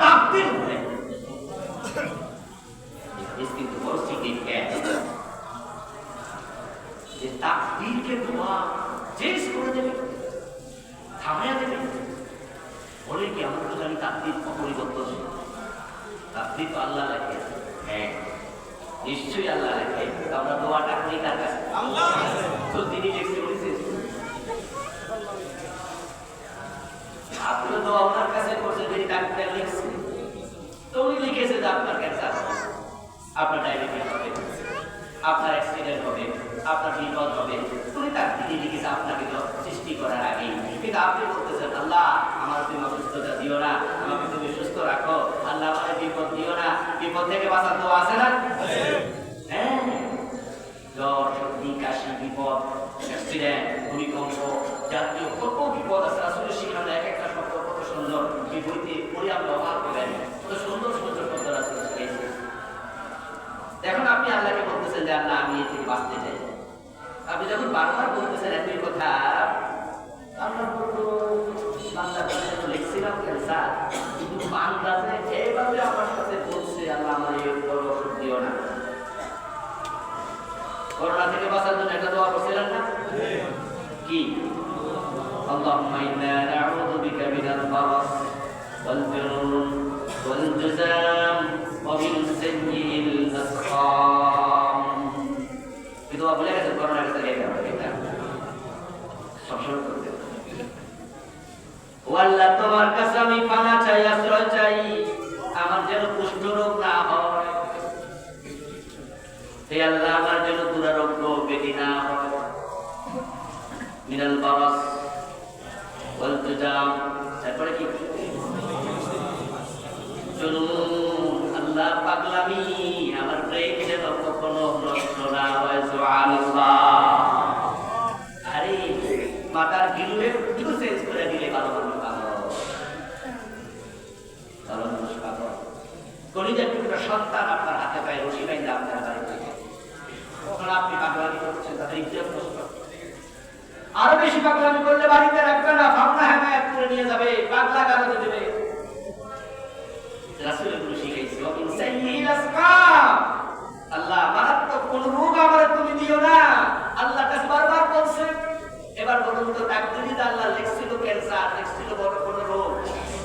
তাকদীর বলে কিন্তু বড় সিগনিফিক্যান্ট যে তাকদীরকে দোয়া চেঞ্জ করে দেবে। পরিবর্তন? আপনি তো আল্লাহ লেখে। হ্যাঁ, নিশ্চয়ই আল্লাহ লেখে। আমরা দোয়াটা করি কার কাছে? আল্লাহ। তো তিনি লিখতে বলেছেন, আপনি তো আপনার কাছে করছেন, তিনি ডাক্তার লিখছেন, তো উনি লিখেছে যে আপনার ক্যান্সার হবে, আপনার ডায়াবেটিস হবে, আপনার অ্যাক্সিডেন্ট হবে, আপনার বিপদ হবে। তুমি তার দিদি লিখেছে আপনাকে তো সৃষ্টি করার আগেই। কিন্তু আপনি বলতেছেন, আল্লাহ আমার তুমি অসুস্থতা দিও না, আমাকে তুমি সুস্থ রাখো, আল্লাহ আমাকে বিপদ দিও না। বিপদ থেকে বাঁচার তো আছে না? হ্যাঁ, জ্বর, সর্দি, কাশি, বিপদ, অ্যাক্সিডেন্ট, ভূমিকম্প, জাতীয় কত বিপদ আছে। আসলে সেখানে এক একটা শব্দ কত সুন্দর, বিপরীতে পড়ে আমরা অবাক হয়ে যাই, কত সুন্দর সুন্দর শব্দ রাসূল শিখাইছে। এখন আপনি আল্লাহকে বলতেছেন যে আল্লাহ আমি এর থেকে বাঁচতে চাই। আপনি যখন বারবার বলতেছেন একই কথা, আল্লাহ বলতো বান্দার কাছে তো লিখছিলাম ক্যান্সার, কিন্তু বান্দা যে এইভাবে আমার সাথে বলছে আল্লাহ আমার এই বড় ওষুধ দিও না। করোনা থেকে বাঁচার জন্য একটা দোয়া করছিলেন না? কি? আল্লাহুম্মা ইন্না নাউযু বিকা মিনাল বারাস ওয়াল জুনুন ওয়াল জুযাম ওয়া মিন সাইয়্যিল আসকাম। এই দোয়া বলে গেছে করোনা থেকে এটা সবসময় করতে। ও আল্লাহ, তোমার কাছে আমি পানা চাই, আশ্রয় চাই, আমার যেন কুষ্ঠ রোগ না হয়। হে আল্লাহ, আমার যেন দুরারোগ্য ব্যাধি না হয়। মিনাল বারাস ওয়াল জুযাম, তারপরে কি? জুনুন, আল্লাহ পাগলামি, আমার ব্রেন যেন কখনো নষ্ট না হয়। সুবহানাল্লাহ। আরে মাথার গিলুয়ে একটু চেঞ্জ করে দিলে ভালো মানুষ পাগল, ভালো মানুষ পাগল। কলিজার টুকরা সন্তান আপনার হাতে পায়ে রশি বাইন্ধে আপনার বাড়ি থেকে, তখন আপনি পাগলামি করছেন, তাদের ইজ্জত নষ্ট। আরো বেশি পাগলামি করলে বাড়িতে রাখবে না, ভাবনা হেমায়াত করে নিয়ে যাবে, পাগলা গারদে দেবে। রাসূল এগুলো শিখাইছে, ওমিন সাইয়্যিল আসকাম, আল্লাহ মারাত্মক কোন রোগ আমার তুমি দিও না। আল্লাহ কাছে বারবার বলছে। এবার বলুন তো, তাকদীরে আল্লাহ লিখছিল ক্যান্সার, লিখছিল বড় কোন রোগ,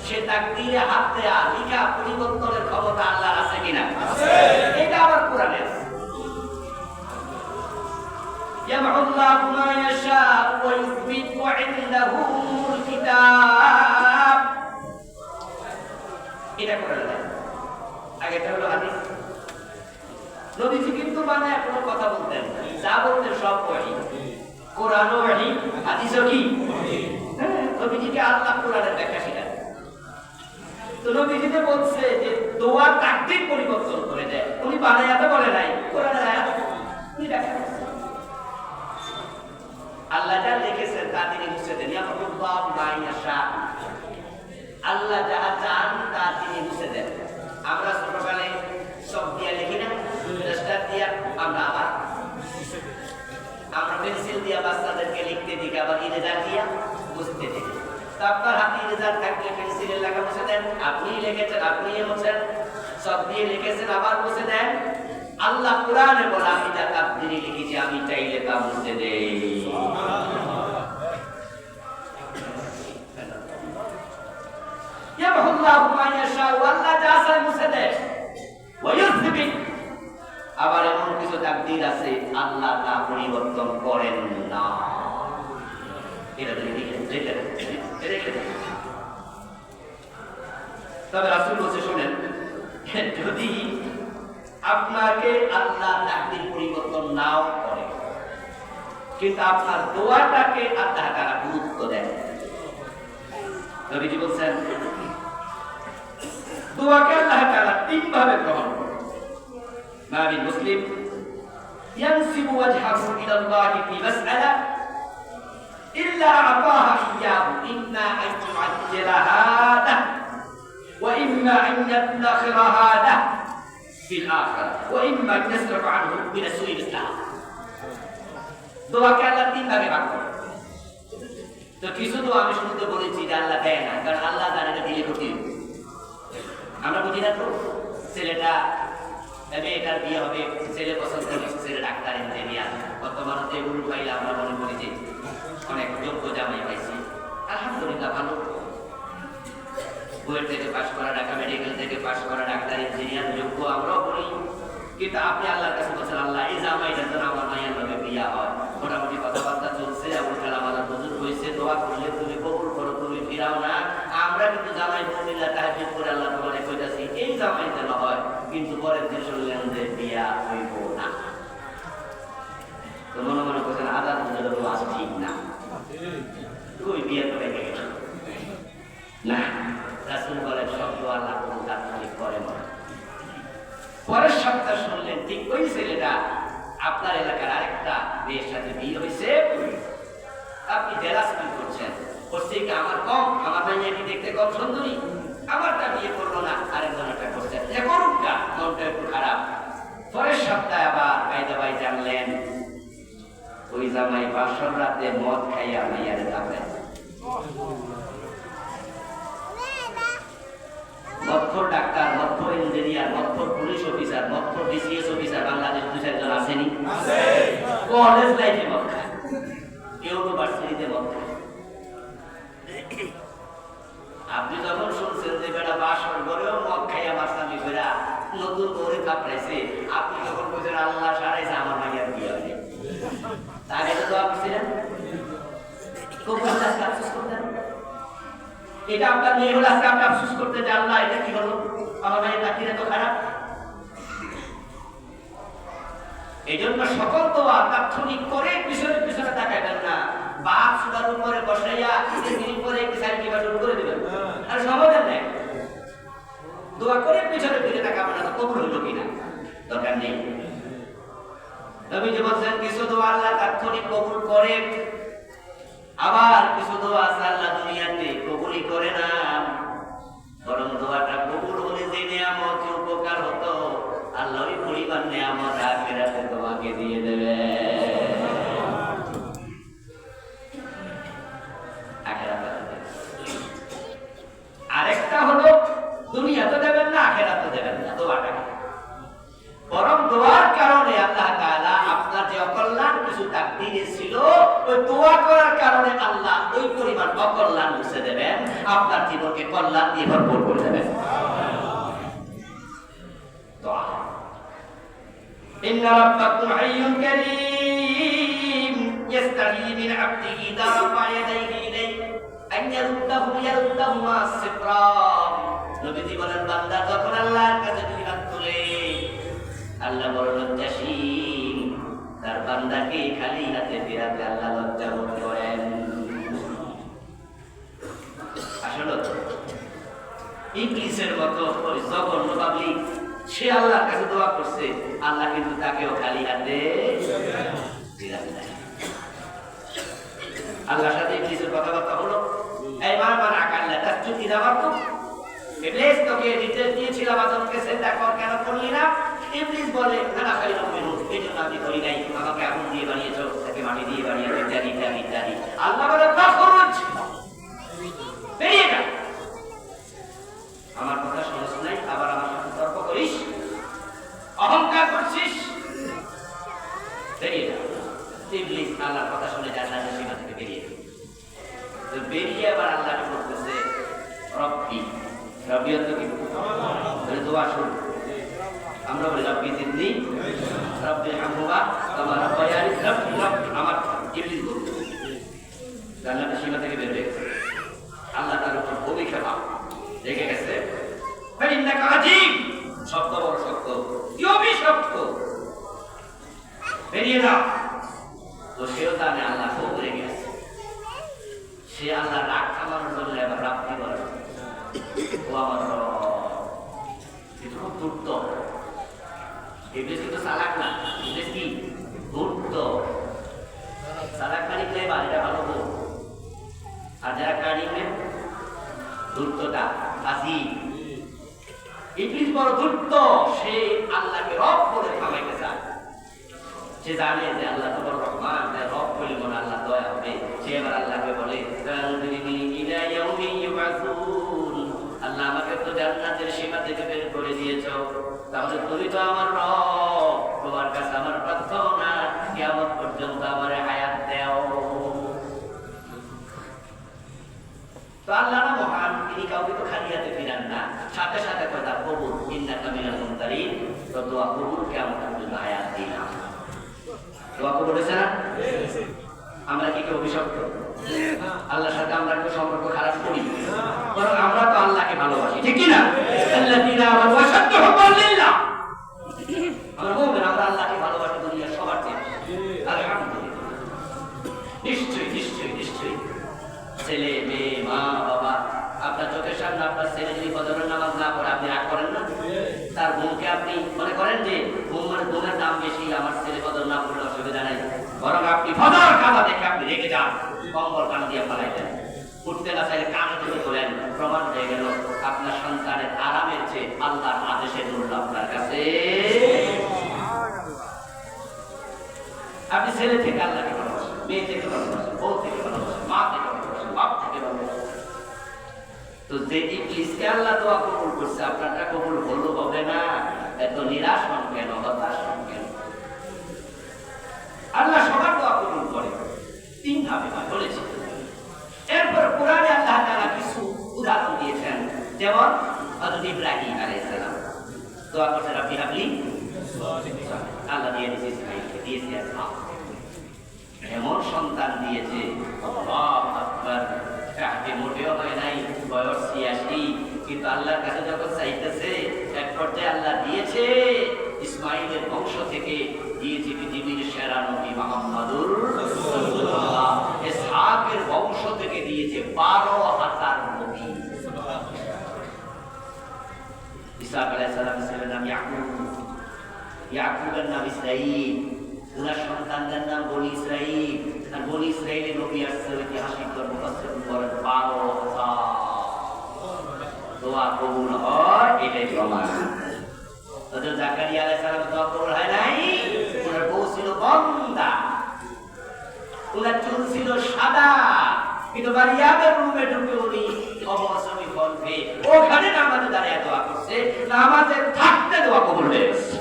সে তাকদীরে হাত দেয়া লিখা পরিবর্তনের ক্ষমতা আল্লাহর আছে কিনা? আছে। এটা আবার কোরআনে আছে। ইয়ামহুল্লাহু মা ইয়াশাউ ওয়া ইউথবিত ওয়া ইনদাহুল কিতাব। এটা কোরআনে আছে। আগেটা হলো হাদিস। নবীজি কিন্তু বানায় কোনো কথা বলতেন না, যা বলতেন সব ওহী। কোরআনও ওহী, হাদিসও কি? হ্যাঁ, নবীজিকে আল্লাহ কোরআনের ব্যাখ্যা শেখান। তো নবীজিতে বলছে যে দোয়া তাকদীর পরিবর্তন করে দেয়। উনি বানায়াতে বলে নাই, কোরআনের আয়াত উনি ব্যাখ্যা করেছেন। আল্লাহ যা লিখেছেন তা তিনি মুছে দেন। ইয়ামহুল্লাহু মা ইয়াশা, আল্লাহ যা চান তা তিনি মুছে দেন। আমরা ছোটকালে সব দিয়া লিখি না, ডাস্টার দিয়া, আমরা পেন্সিল দিয়া বাচ্চাদেরকে লিখতে দিই, আবার ইরেজার দিয়া বুঝতে দিই। তো আপনার হাতে ইরেজার থাকলে পেন্সিলের লেখা মুছে দেন, আপনি লিখেছেন আপনি মুছেন, সব দিয়ে লিখেছেন আবার মুছে দেন। আল্লাহ কোরআনে বলে আমি যা তাকদীরে লিখেছি আমি চাইলে তা মুছে দেই। ইয়ামহুল্লাহু মা ইয়াশা, আল্লাহ যা চায় মুছে দেয়। ওয়া ইউথবিত, আবার এমন কিছু তাকদীর আছে আল্লাহ তা পরিবর্তন করেন না। এটা তবে রাসূল বলছে, শোনেন, যদি আপনাকে আল্লাহ তাকদীর পরিবর্তন নাও করে, কিন্তু আপনার দোয়াটাকে আল্লাহ তাআলা গুরুত্ব দেন। নবীজি বলছেন, দোয়াকে আল্লাহ তাআলা তিন ভাবে গ্রহণ করেন। মাবিন মুসলিম ইয়ানসিবু ওয়াজহাহু ইলা আল্লাহি ফি মাসআলা ইল্লা আতাহা ইয়্যাহু ইম্মা আন ইউআজ্জিলাহা লাহু ওয়া ইম্মা আন ইয়াদখারাহা লাহু ফিল আখিরাহ ওয়া ইম্মা আন ইয়াসরাফা আনহু মিন সুইল ইসলাম। দোয়াকে আল্লাহ তিন ভাগে ভাগ করেন। তো কিছু দোয়া আমি শুনতে বলেছি যে আল্লাহ দেয় না, কারণ আল্লাহ জানে এটা দিলে ক্ষতি হবে। আমরা বুঝি না তো, ছেলেটা মেয়েটার বিয়ে হবে, ছেলে পছন্দ করছে, ছেলে ডাক্তার ইঞ্জিনিয়ার, বর্তমান যে উল্লু পাইলে আমরা মনে করি যে অনেক যোগ্য জামাই পাইছি, আলহামদুলিল্লাহ ভালো, বইয়ের থেকে পাশ করা, ঢাকা ইঞ্জিনিয়ার যোগ্য আমরাও বলি, কিন্তু আপনি আল্লাহর কাছে বলছেন আল্লাহ এই জামাইটা যেন আমার মায়ের নামে বিয়া হয়। মোটামুটি কথাবার্তা চলছে, আবুল কালাম আলাদা হুজুর হয়েছে, দোয়া করলে তুমি কবুল করো, তুমি ফিরাও না। আমরা কিন্তু জামাই বউমিল্লা তাহাজ্জুদ করে আল্লাহ তোমারে কইতাছি এই জামাই যেন হয়, কিন্তু পরের দিন শুনলেন যে বিয়া হইব না। তো মনে মনে করছেন আজাদ হুজুরের ওয়াজ ঠিক না, তুই বিয়ে করে গেল না। রাসূল বলেন শব্দ আল্লাহ কোন তাৎক্ষণিক করে মনে। পরের সপ্তাহ শুনলেন ঠিক ওই ছেলেটা আপনার এলাকার আরেকটা মেয়ের সাথে বিয়ে হয়েছে। আপনি জেলাস ফিল করছেন, করছে কি আমার কম, আমার মাইয়া কি দেখতে কম সুন্দরী, আমারটা বিয়ে করলো না, আরেকজনটা করছে, এ করুক না, মনটা একটু খারাপ। পরের সপ্তাহে আবার কায়দা ভাই জানলেন ওই জামাই বাসর রাতে মদ খাইয়া মাইয়ারে যাবে। মৎফর ডাক্তার, মৎফর ইঞ্জিনিয়ার, মৎফর পুলিশ অফিসার, মৎফর বিসিএস অফিসার বাংলাদেশ 2-4 জন আসেনি? কলেজ লাইফে মদ খায়, ইউনিভার্সিটিতে মদ খায়। আপনি যখন শুনছেন যে বেটা বাসর ঘরেও মদ খাইয়া মাস্তামি বেড়া নতুন করে কাপড়াইছে, আপনি যখন বলছেন আল্লাহ সারাইছে আমার মাইয়ার বিয়ে হয়নি, তার এটা তো আপনি ছিলেন খুব আফসোস করতেন। এটা আপনার মেয়ে হলে আজকে আপনি আফসোস করতে যে আল্লাহ এটা কি হলো, আমার মায়ের চাকরি এত খারাপ। এই জন্য সকল দোয়া তাৎক্ষণিক করে পিছনে পিছনে তাকাইবেন না। বাপ সুগার উপরে বসাইয়া কিছুদিন পরে একটি সাইড কিবা শুরু করে দিবেন, আর সমাধান নেই। দোয়া করে পিছনে ফিরে তাকাবেন না, তো কবুল হইল কিনা দরকার নেই। নবী যে বলছেন কিছু দোয়া আল্লাহ তাৎক্ষণিক কবুল করে, আবার কিছু দোয়া আছে আল্লাহ দুনিয়াতে কবুলই করে না, বরং দোয়াটা কবুল হলে যে নিয়ামত উপকার হতো আল্লাহ ওই পরিমাণ নিয়ামত আখিরাতে তোমাকে দিয়ে দেবে। আরেকটা হলো দুনিয়াতে দেবেন না, আখিরাতে দেবেন না দোয়াটা, বরং দোয়ার কারণে আল্লাহ তাআলা আপনার যে অকল্যাণ কিছু তাকদীরে ছিল ওই দোয়া করার কারণে আল্লাহ ওই পরিমাণ অকল্যাণ মুছে দেবেন, আপনার জীবনকে কল্যাণ দিয়ে ভরপুর করে দেবেন। দোয়া ইন্না রাব্বাকুম হাইয়ুন কারীম ইস্তাহি মিন আবদিহি দারাফা ইয়াদাইহি ইলাইহি আন ইয়ারুদ্দাহু সিফরা। নবীজি বলেন বান্দা যখন আল্লাহর কাছে দুই হাত তুলে আল্লাহ বড় লজ্জাশীল, তার বান্দাকে খালি হাতে ফেরাতে আল্লাহ লজ্জা বোধ করেন। আসলে ইবলিসের মতো ওই জঘন্য পাবলিক সে আল্লাহর কাছে দোয়া করছে, আল্লাহ কিন্তু তাকেও খালি হাতে ফেরাতে দেয়। আল্লাহর সাথে ইবলিসের কথাবার্তা হলো, এই মান আকাল্লা তার চুক্তি দেওয়ার তো ইবলিস তোকে নির্দেশ দিয়েছিলাম আদমকে চিন্তা কর, কেন করলি না? ইবলিস বলে না খালি মেনু এই জন্য আমি করি নাই, আমাকে আগুন দিয়ে বানিয়েছো, তাকে মাটি দিয়ে বানিয়েছো, ইত্যাদি ইত্যাদি ইত্যাদি। আল্লাহ বলে তখরুজ বেরিয়ে যা, আমার কথা শুনিস নাই, আবার আমার সাথে তর্ক করিস, অহংকার করছিস, বেরিয়ে যা। ইবলিস আল্লাহর কথা শুনে জান্নাতের সীমা থেকে বেরিয়ে তো বেরিয়ে আবার আল্লাহকে বলতেছে রব্বি, রব্বি অর্থ কি? দোয়া শুরু আমরা বলি রব্বি জিদনি রব্বি হামহুমা কামা রাব্বায়ানি রব্বি রব্বি। আমার ইবলিস বলতেছে জান্নাতের সীমা থেকে বের হয়ে গেছে, আল্লাহ তার উপর অভিশাপ রেখে গেছে। ফাইন্নাকা আযীম, শব্দ বড় শক্ত, কি অভিশপ্ত, বেরিয়ে যাও। তো সেও জানে আল্লাহ খুব রেগে গেছে, সে আল্লাহ রাগ থামানোর জন্য এবার রাব্বি বলে, ও আমার খুব ধূর্ত। ইবলিস কিন্তু চালাক না, ইবলিস কি ধূর্ত। চালাক মানে ক্লেভার, এটা ভালো বল। আর যারা কারিমে ধূর্তটা আসি, ইবলিস বড় ধূর্ত, সে আল্লাহকে রব বলে থামাইতে চায়। সে জানে যে আল্লাহ তো বড় রহমান, রব বলে মনে আল্লাহ দয়া হবে। সে এবার আল্লাহকে বলে আল্লাহ আমাকে তো জান্নাতের সীমা থেকে বের করে দিয়েছো, তাহলে তুমি তো আমার রব, তোমার কাছে আমার প্রার্থনা কিয়ামত পর্যন্ত আমারে হায়াত দাও। তো আল্লাহ না মহান, তিনি কাউকে তো খালি হাতে ফিরান না, সাথে সাথে কথা কবুল ইন্নাকা মিনাল মুনতারিন, তো দোয়া কবুল কিয়ামত পর্যন্ত হায়াত দিলাম। দোয়া কবুল হয়েছে না? আমরা কি কেউ অভিশপ্ত? আল্লাহর সাথে আমরা কেউ সম্পর্ক খারাপ করি? বরং আমরা তো আল্লাহকে ভালোবাসি, ঠিক কি না? আল্লাযীনা আমানু আশাদ্দু হুব্বান লিল্লাহ। আমরা মুমিন, আমরা আল্লাহকে ভালোবাসি দুনিয়ার সবার চেয়ে। আলহামদুলিল্লাহ। নিশ্চয়ই নিশ্চয়ই নিশ্চয়ই ছেলে মেয়ে মা বাবা, আপনার চোখের সামনে আপনার ছেলে যদি ফজরের নামাজ না পড়ে আপনি রাগ করেন না? তার বোনকে আপনি মনে করেন যে বোনের নাম বেশি, আমার ছেলে ফজর না পড়লে অসুবিধা নাই, বরং আপনি ফজর কাজা দেখে আপনি রেগে যান, কম্বল কান দিয়ে ফেলাই দেন, উঠতে না চাইলে কানে তুলে তোলেন। প্রমাণ হয়ে গেল আপনার সন্তানের আরামের চেয়ে আল্লাহর আদেশের মূল্য আপনার কাছে। আপনি ছেলে থেকে আল্লাহকে ভালোবাসেন, মেয়ে থেকে ভালোবাসেন, বউ থেকে ভালোবাসেন, মা থেকে ভালোবাসেন, বাপ থেকে ভালোবাসেন। তো যে ইবলিসকে আল্লাহ দোয়া কবুল করছে, আপনারটা কবুল হলো হবে না? এত নিরাশ হন কেন, হতাশ হন কেন? আল্লাহ সবার দোয়া কবুল করে, তিন ভাবে বলেছি। এরপর কোরআনে আল্লাহ তাআলা কিছু উদাহরণ দিয়েছেন, যেমন হযরত ইব্রাহিম আলাইহিস সালাম দোয়া করছেন, রাব্বি হাবলি আল্লাহ দিয়ে দিয়েছে ইসমাঈলকে, দিয়েছে ইসহাক, এমন সন্তান দিয়েছে, আল্লাহু আকবার। কাকে মোটেও হয় নাই, বয়স ৮৬, কিন্তু আল্লাহর কাছে যখন চাইতেছে এক পর্যায়ে আল্লাহ দিয়েছে ইসমাঈলের বংশ থেকে, দিয়েছে পৃথিবীর সেরা নবী মুহাম্মদুর রাসূলুল্লাহ। ইসহাকের বংশ থেকে দিয়েছে ১২,০০০ নবী। ইসহাক আলাইহিস সালামের নাম ইয়াকুব, ইয়াকুবের নাম ইসরাঈল, উনার সন্তানদের নাম বনি ইসরাঈল। আর বনি ইসরাঈলের নবী আসছে ঐতিহাসিক মুফাসসিরুন বলেন ১২,০০০। দোয়া কবুল হয়, এটাই প্রমাণ। হযরত জাকারিয়া আলাইহিস সালাম দোয়া কবুল হয় নাই, ওনার বউ ছিল বন্দা, ওনার চুল ছিল সাদা, কিন্তু মারিয়ামের রুমে ঢুকে উনি অমৌসুমী কণ্ঠে ওখানে নামাজে দাঁড়িয়ে দোয়া করছে, নামাজে থাকতে দোয়া কবুল হয়ে গেছে।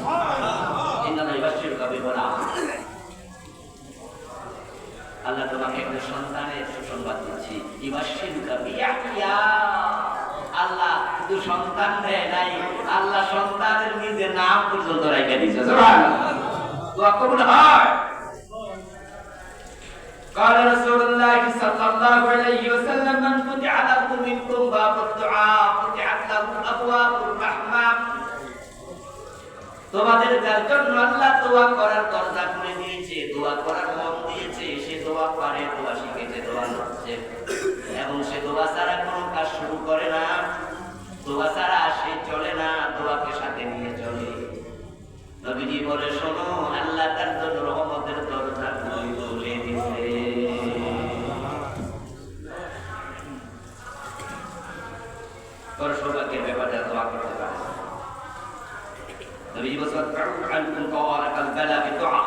আল্লাহ তোমাকে একটা সন্তানের সুসংবাদ দিচ্ছি, ইবাশশিরুকা বিয়াহইয়া। আল্লাহ শুধু সন্তান দেয় নাই, আল্লাহ সন্তানের নিজের নাম পর্যন্ত রাখা দিয়েছে। সুবহানাল্লাহ। দোয়া কবুল হয়। قال رسول الله صلى الله عليه وسلم من فتح له منكم باب الدعاء فتحت له ابواب الرحمه। তোমাদের যার জন্য আল্লাহ দোয়া করার দরজা খুলে দিয়েছে, দোয়া করার মন দিয়েছে, সে দোয়া পারে, দোয়া শিখেছে, দোয়া করছে, এবং সে দোয়া ছাড়া কোনো কাজ শুরু করে না, দোয়া ছাড়া সে চলে না, দোয়াকে সাথে নিয়ে চলে। নবীজি বলে, শোনো, আল্লাহ তার জন্য রহমতের দরজা খুলে দিয়েছে। বড় সৌভাগ্যের ব্যাপারে দোয়া করতে পারে। নবীজি বলেন, আনকুম কাওয়ারাকাল বালা বিদুআ।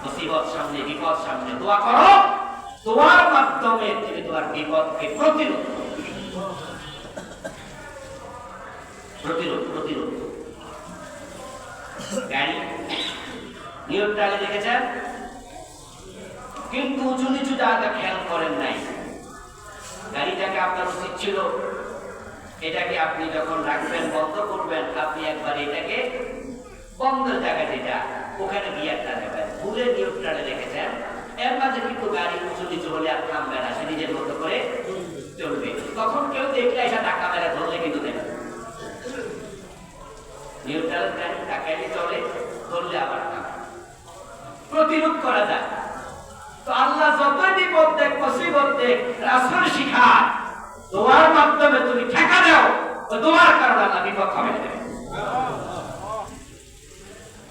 মুসিবত সামনে, বিপদ সামনে, দোয়া করো, দোয়ার মাধ্যমে তুমি তোমার বিপদকে প্রতিরোধ গাড়ি নিউট্রালে দেখেছেন, কিন্তু উঁচু নিচু জায়গা খেয়াল করেন নাই। গাড়িটাকে আপনার উচিত ছিল এটাকে আপনি যখন রাখবেন, বন্ধ করবেন, আপনি একবার এটাকে বন্ধ জায়গা যেটা ওখানে গিয়ারটা নেবেন, ভুলে নিউট্রালে রেখেছেন। এর মাঝে কিন্তু গাড়ি উঁচু নিচু হলে আর থামবে না, সে নিজের মতো করে চলবে। তখন কেউ দেখলে এটা ধাক্কা মেরে ধরলে কিন্তু দেবে। নিউট্রাল গাড়ি ধাক্কাইলে চলে, ধরলে আবার প্রতিরোধ করা যায়। তো আল্লাহ যতই বিপদ দেখ, মুসিবত দেখ, রাসূল শিখায় দোয়ার মাধ্যমে তুমি ঠেকা দাও, তো দোয়ার কারণে আল্লাহ বিপদ থামিয়ে দেবে।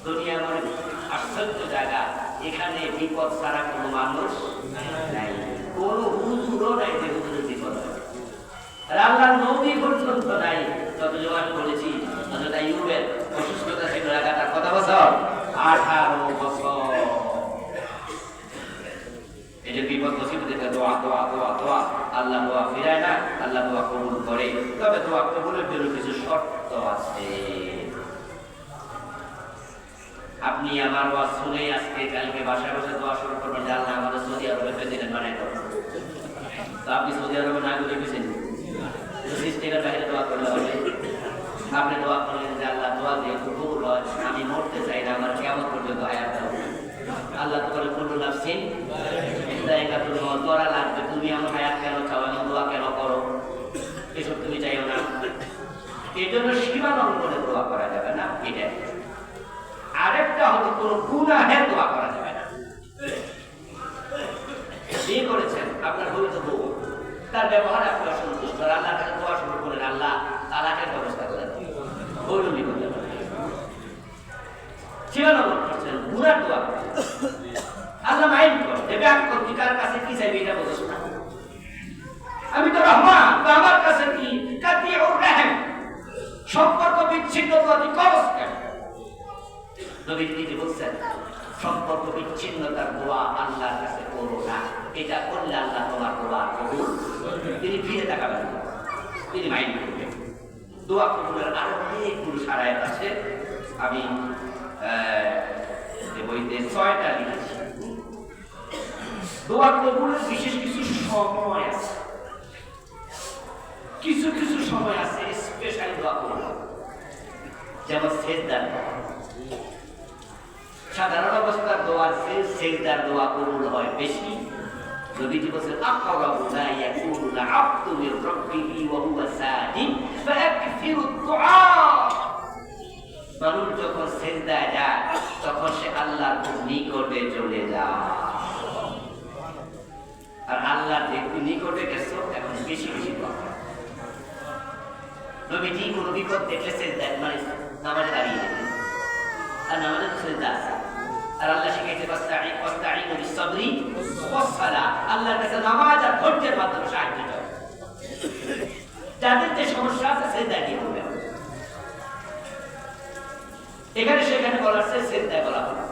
দুনিয়া মানে আশ্চর্য জায়গা, এখানে বিপদ ছাড়া কোনো মানুষ নাই, কোনো হুজুরও নাই যে হুজুরের বিপদ হয়। আর আল্লাহর নবী পর্যন্ত নাই। যত জবান বলেছি, হযরত আইয়ুবের অসুস্থতা ছিল লাগাতার কত বছর? 18 বছর। এই যে বিপদ মুসিবতে দোয়া দোয়া দোয়া দোয়া, আল্লাহ দোয়া ফিরায় না, আল্লাহ দোয়া কবুল করে। তবে দোয়া কবুলের জন্য কিছু শর্ত আছে। আপনি আমার ওয়াজ শুনে আজকে কালকে বাসায় বসে দোয়া শুরু করবেন যে আল্লাহ আমাদের সৌদি আরবের প্রেসিডেন্ট বানাই দেন। তো আপনি সৌদি আরবে না গিয়ে গেছেন, আপনি দোয়া করলেন যে আল্লাহ দোয়া দিয়ে কবুল হয়, আমি মরতে চাই না, আমার কেমন পর্যন্ত হায়াত দাও। আল্লাহ তো বলে কুল্লু নাফসিন যায়গাতুল মউত, মরা লাগবে, তুমি আমার হায়াত কেন চাও, এমন দোয়া কেন করো, এসব তুমি চাইও না। এই জন্য সীমালঙ্ঘনে দোয়া করা যাবে না, এটা। আরেকটা হলো কোনো গুনাহের দোয়া করা যাবে না। বিয়ে করেছেন, আপনার হয়তো বউ, তার ব্যবহার আপনি অসন্তুষ্ট, আল্লাহর কাছে দোয়া শুরু করেন, আল্লাহ তালাকের ব্যবস্থা করেন, বৈরুমি করতে পারেন, সীমালঙ্ঘন করছেন, গুনার দোয়া করছেন। আল্লাহ মাইন্ড করে দেবে, আমি কার কাছে কি চাইবে এটা বলছ না, আমি তো রহমান, তো আমার কাছে কি কাতিউর রহিম, সম্পর্ক বিচ্ছিন্ন প্রতি কবজ কেন? নবী নিজে বলছেন সম্পর্ক বিচ্ছিন্নতার দোয়া আল্লাহর কাছে করো না, এটা করলে আল্লাহ তোমার দোয়া কবুল, তিনি ফিরে তাকাবেন, তিনি মাইন্ড করবেন। দোয়া কবুলের আরো অনেকগুলো সারায়াত আছে, আমি বইতে 6টা লিখেছি। দোয়া কবুলের বিশেষ কিছু সময় আছে, কিছু কিছু সময় আছে স্পেশাল দোয়া কবুল, যেমন সেজদার দোয়া। সাধারণ অবস্থার দোয়ার চেয়ে সেজদার দোয়া কবুল হয় বেশি। নবীজি বলেছেন আকরাবু মা ইয়াকুনুল আবদু মির রাব্বিহি ওয়া হুয়া সাজিদ ফায়াকফিরুদ দুআ। মানুষ যখন সেজদায় যায় তখন সে আল্লাহর খুব নিকটে চলে যায়, আর আল্লাহর একটু নিকটে গেছো এখন বেশি বেশি দোয়া করে। নবীজি কোনো বিপদ দেখলে সেজদায়, মানে নামাজে দাঁড়িয়ে যেতেন, আর নামাজে তো সেজদা আছে, আর আল্লাহ শিখাইছে ওয়াস্তাঈনু বিস-সাবরি ওয়াস-সালাহ, আল্লাহর কাছে নামাজ আর ধৈর্যের মাধ্যমে সাহায্য চাও। যাদের যে সমস্যা আছে সেজদায় দিয়ে করবে, এখানে সেখানে বলার চেয়ে সেজদায় বলা হবে।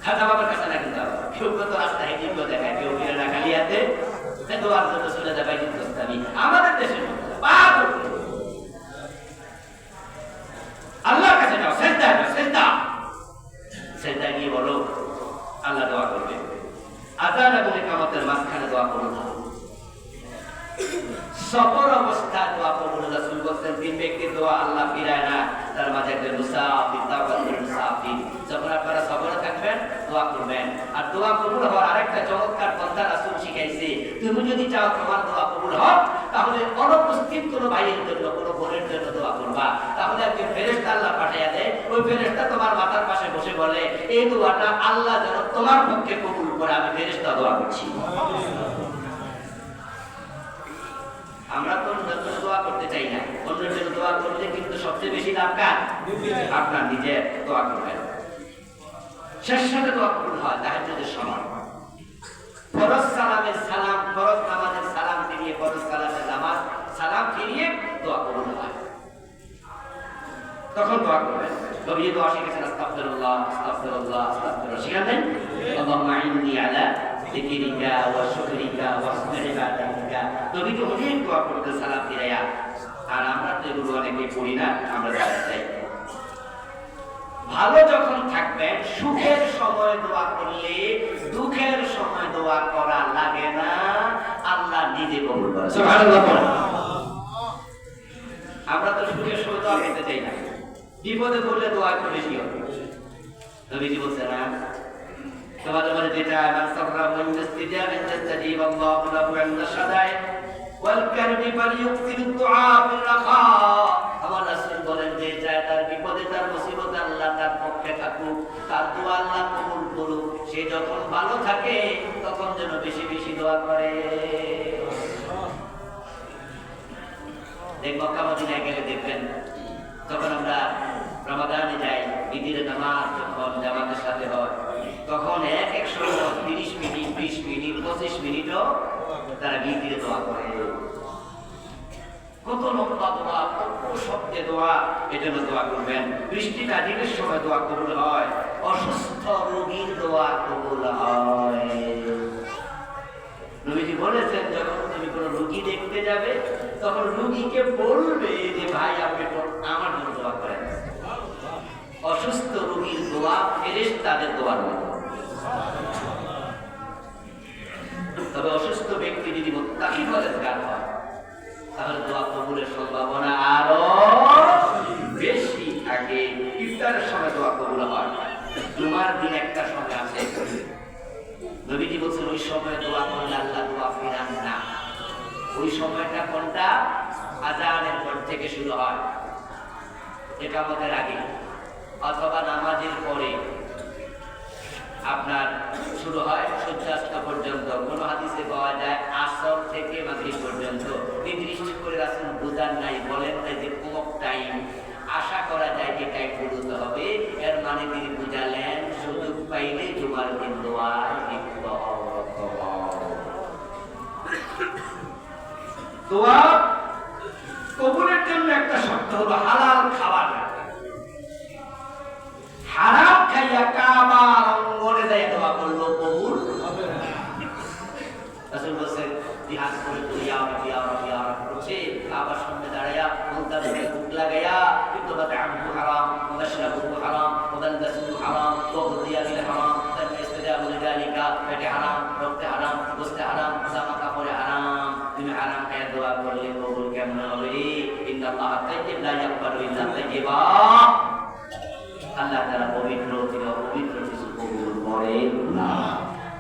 খাজা বাবার কাছে না কিন্তু কেউ তো রাস্তায় হেঁটে দেখায়, কেউ ফিরে না খালিয়াতে দোয়ার জন্য চলে যাবে হিন্দুস্তানি। আমাদের দেশের আল্লাহর কাছে যাও, সেজদায় যাও, সেজদায় গিয়ে বলো, আল্লাহ দোয়া করবে। আযান এবং ইকামতের মাঝখানে দোয়া করো না। সফর অবস্থায় দোয়া কবুল, রাসূল বলেছেন 3 ব্যক্তির দোয়া আল্লাহ ফিরায় না, তার মাঝে একজন মুসাফির, তাওয়াক্কুল মুসাফির। যখন আপনারা সফরে থাকবেন দোয়া করবেন, আর দোয়া কবুল হওয়ার আরেকটা চমৎকার পন্থা রাসূল শিখাইছে, তুমি যদি চাও তোমার দোয়া কবুল হোক, তাহলে অনুপস্থিত কোনো ভাইয়ের জন্য, কোনো বোনের জন্য দোয়া করবা, তাহলে একজন ফেরেশতা আল্লাহ পাঠিয়ে দেয়, ওই ফেরেশতা তোমার মাথার পাশে বসে বলে, এই দোয়াটা আল্লাহ যেন তোমার পক্ষে কবুল করে, আমি ফেরেশতা দোয়া করছি। আমরা তো অন্যের দোয়া করতে চাই না, অন্যের জন্য দোয়া করলে কিন্তু সবচেয়ে বেশি লাভ কার? আপনার নিজের দোয়া করবেন। শেষ সাথে দোয়া কবুল হয় তাহাজ্জুদের সময়, ফরজ সালামের সালাম, ফরজ নামাজের সালাম ফিরিয়ে, ফরজ সালামের নামাজ সালাম ফিরিয়ে দোয়া কবুল হয়, তখন দোয়া করবেন। নবী দোয়া শিখেছেন আস্তাগফিরুল্লাহ, আস্তাগফিরুল্লাহ, আস্তাগফিরুল্লাহ, শিখাতেন আল্লাহুম্মা ইন্নী আলা যিকরিকা ওয়া শুকরিকা ওয়া হুসনি ইবাদাতিকা। নবী তো অনেক দোয়া করতেন সালাম ফিরাইয়া, আর আমরা তো এগুলো অনেকে পড়ি না, আমরা জানতে চাই। ভালো যখন থাকবেন, সুখের সময় দোয়া করলে দুঃখের সময় দোয়া করা লাগে না, আল্লাহ নিজে কবুল করেন। সুবহানাল্লাহ। আমরা তো সুখের সময় দোয়া করতে চাই না, বিপদে পড়লে দোয়া একটু বেশি হবে। নবীজি বলছেন না, তোমাদের মধ্যে যেটা মান সাবরা ওয়া ইস্তিজাবা ইস্তাজিব আল্লাহু লাহু ইনদা শাদাই ওয়াল কারবি ফালিয়ুকসিরুদ দুআ ফির রাখা। আমার রাসূল বলেন যে যায় তার বিপদে, তার মুসিবতে আল্লাহ তার পক্ষে থাকুক, তার দোয়া আল্লাহ কবুল করুক। সে যখন ভালো থাকে তখন যেন বেশি বেশি দোয়া করে। দেখ মক্কা মদিনায় গেলে দেখবেন, যখন আমরা রমাদানে যাই, ঈদের নামাজ যখন জামাতের সাথে হয়, তখন এক এক সময় 30 মিনিট, 20 মিনিট, 25 মিনিটও তারা ঈদের দোয়া করে। কত লম্বা দোয়া, কত শব্দে দোয়া, এজন্য দোয়া করবেন। বৃষ্টি নাজিলের সময় দোয়া কবুল হয়, অসুস্থ রোগীর দোয়া কবুল হয়। নবীজি বলেছেন, যখন তুমি কোনো রোগী দেখতে যাবে তখন রোগীকে বলবে যে ভাই আপনি আমার জন্য দোয়া করেন। অসুস্থ রোগীর দোয়া ফেরেশতাদের দোয়ার মতো। তবে অসুস্থ ব্যক্তি যদি মুত্তাকি পরেজগার হয়, তাহলে দোয়া কবুলের সম্ভাবনা আরো বেশি থাকে। ইফতারের সময় দোয়া কবুল হয়, জুমার দিন একটা সময় আছে, নবীজি বলছেন ওই সময় দোয়া করলে আল্লাহ দোয়া ফিরান না। ওই সময়টা কোনটা? আযানের পর থেকে শুরু হয়, ইকামতের আগে অথবা নামাজের পরে আপনার শুরু হয় সূর্যাস্ত পর্যন্ত। কোন হাদিসে পাওয়া যায় আসর থেকে মাগরিব পর্যন্ত। নির্দিষ্ট করে রাসূল বুঝান নাই, বলেন নাই যে কোন টাইম। আশা করা যায় যে টাইম বলতে হবে, এর মানে তিনি বুঝালেন সুযোগ পাইলে জুমার দিন দোয়ায় লিপ্ত হও। দোয়া কবুলের জন্য একটা শর্ত হলো হালাল খাবার। হারাম খাইয়া কাবার অঙ্গনে যায় দোয়া করলো কবুল হবে না। রাসূল বলেন জিহাদ করে ইয়া রাব্বি ইয়া রাব্বি ইয়া রাব্বি করছে, কাবার সামনে দাঁড়ায়া মুলতাজিমে বুক লাগায়া কিন্তু বাতামু হারাম ওয়া মাশরাবু হারাম ওয়া মালবাসু হারাম ওয়া গুদিয়া বিল হারাম তাম ইস্তিজাবু লিযালিকা, পেটে হারাম, রক্তে হারাম, গোশতে হারাম, জামা কাপড়ে হারাম। তুমি হারাম খাইয়া দোয়া করলে কবুল কেমন হবে? ইন্নাল্লাহা তাইয়্যিব লা ইয়াকবালু ইল্লা তাইয়্যিবা। আল্লাহ তাআলা পবিত্র, তিনি অপবিত্র কিছু কবুল করেন না।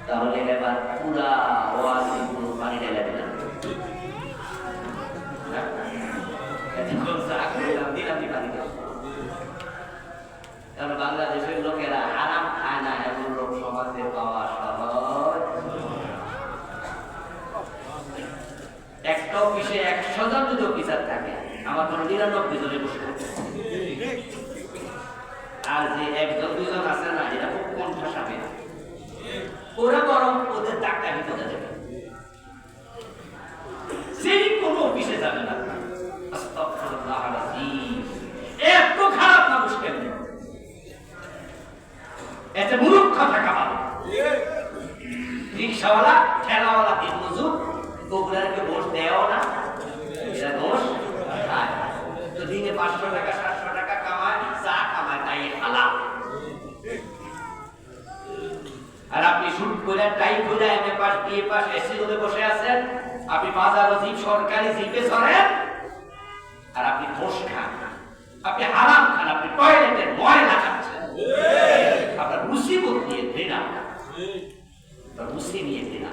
তাহলে এবার পুরা ওয়াজি পুরো পানি ঢেলে দিলাম, কারণ বাংলাদেশের লোকেরা হারাম খায় না, এমন লোক সমাজে পাওয়া সহজ। একটা অফিসে 100 জন যদি অফিসার থাকে, আমার কোনো 99 জনে বসে থাকে। আর যে 1-2 জন আছে না, এটা খুব কণ্ঠা সাপে, ওরা বরং ওদের ডাক্তার ভিতরে যাবে, সেই কোনো অফিসে যাবে না। আস্তাগফিরুল্লাহ আল-আযীম। এত খারাপ মানুষ কেন? এত মূর্খ থাকা ভালো। রিকশাওয়ালা, ঠেলাওয়ালা, দিনমজুর, ওগুলাকে ঘোষ দেও না, এরা ঘোষ খায়। তো দিনে 500 টাকা 700 টাকা কামায়, চা কামায়, তাই হালাল। আর আপনি শুট করে টাই করে MA pass BA pass SC রুমে বসে আছেন, আপনি বাজার জিপ সরকারি জিপে চড়েন, আর আপনি ঘোষ খান, আপনি হারাম খান, আপনি টয়লেটের ময়লা খাচ্ছেন। আপনার মুসিবত নিয়ে ঘৃণা, রুচি নিয়ে ঘৃণা।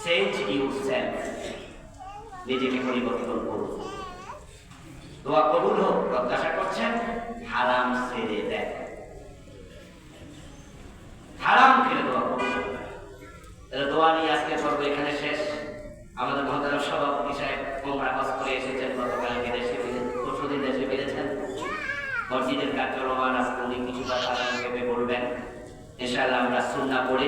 চেঞ্জ ইউরসেলফ, নিজেকে পরিবর্তন করুন। দোয়া কবুল হোক প্রত্যাশা করছেন, হারাম ছেড়ে দেন, হারাম খেলে দোয়া কবুল হোক। দোয়া নিয়ে আজকে পর্ব এখানে শেষ। আমাদের মহতারাম সভাপতি সাহেব ওমরা হজ করে এসেছেন, গতকালকে দেশে পরশুদিন দেশে ফিরেছেন। মসজিদের কাজ চলমান, আজকে উনি কিছু কথা বলবেন। ইনশাআল্লাহ আমরা সুন্নাহ পড়ে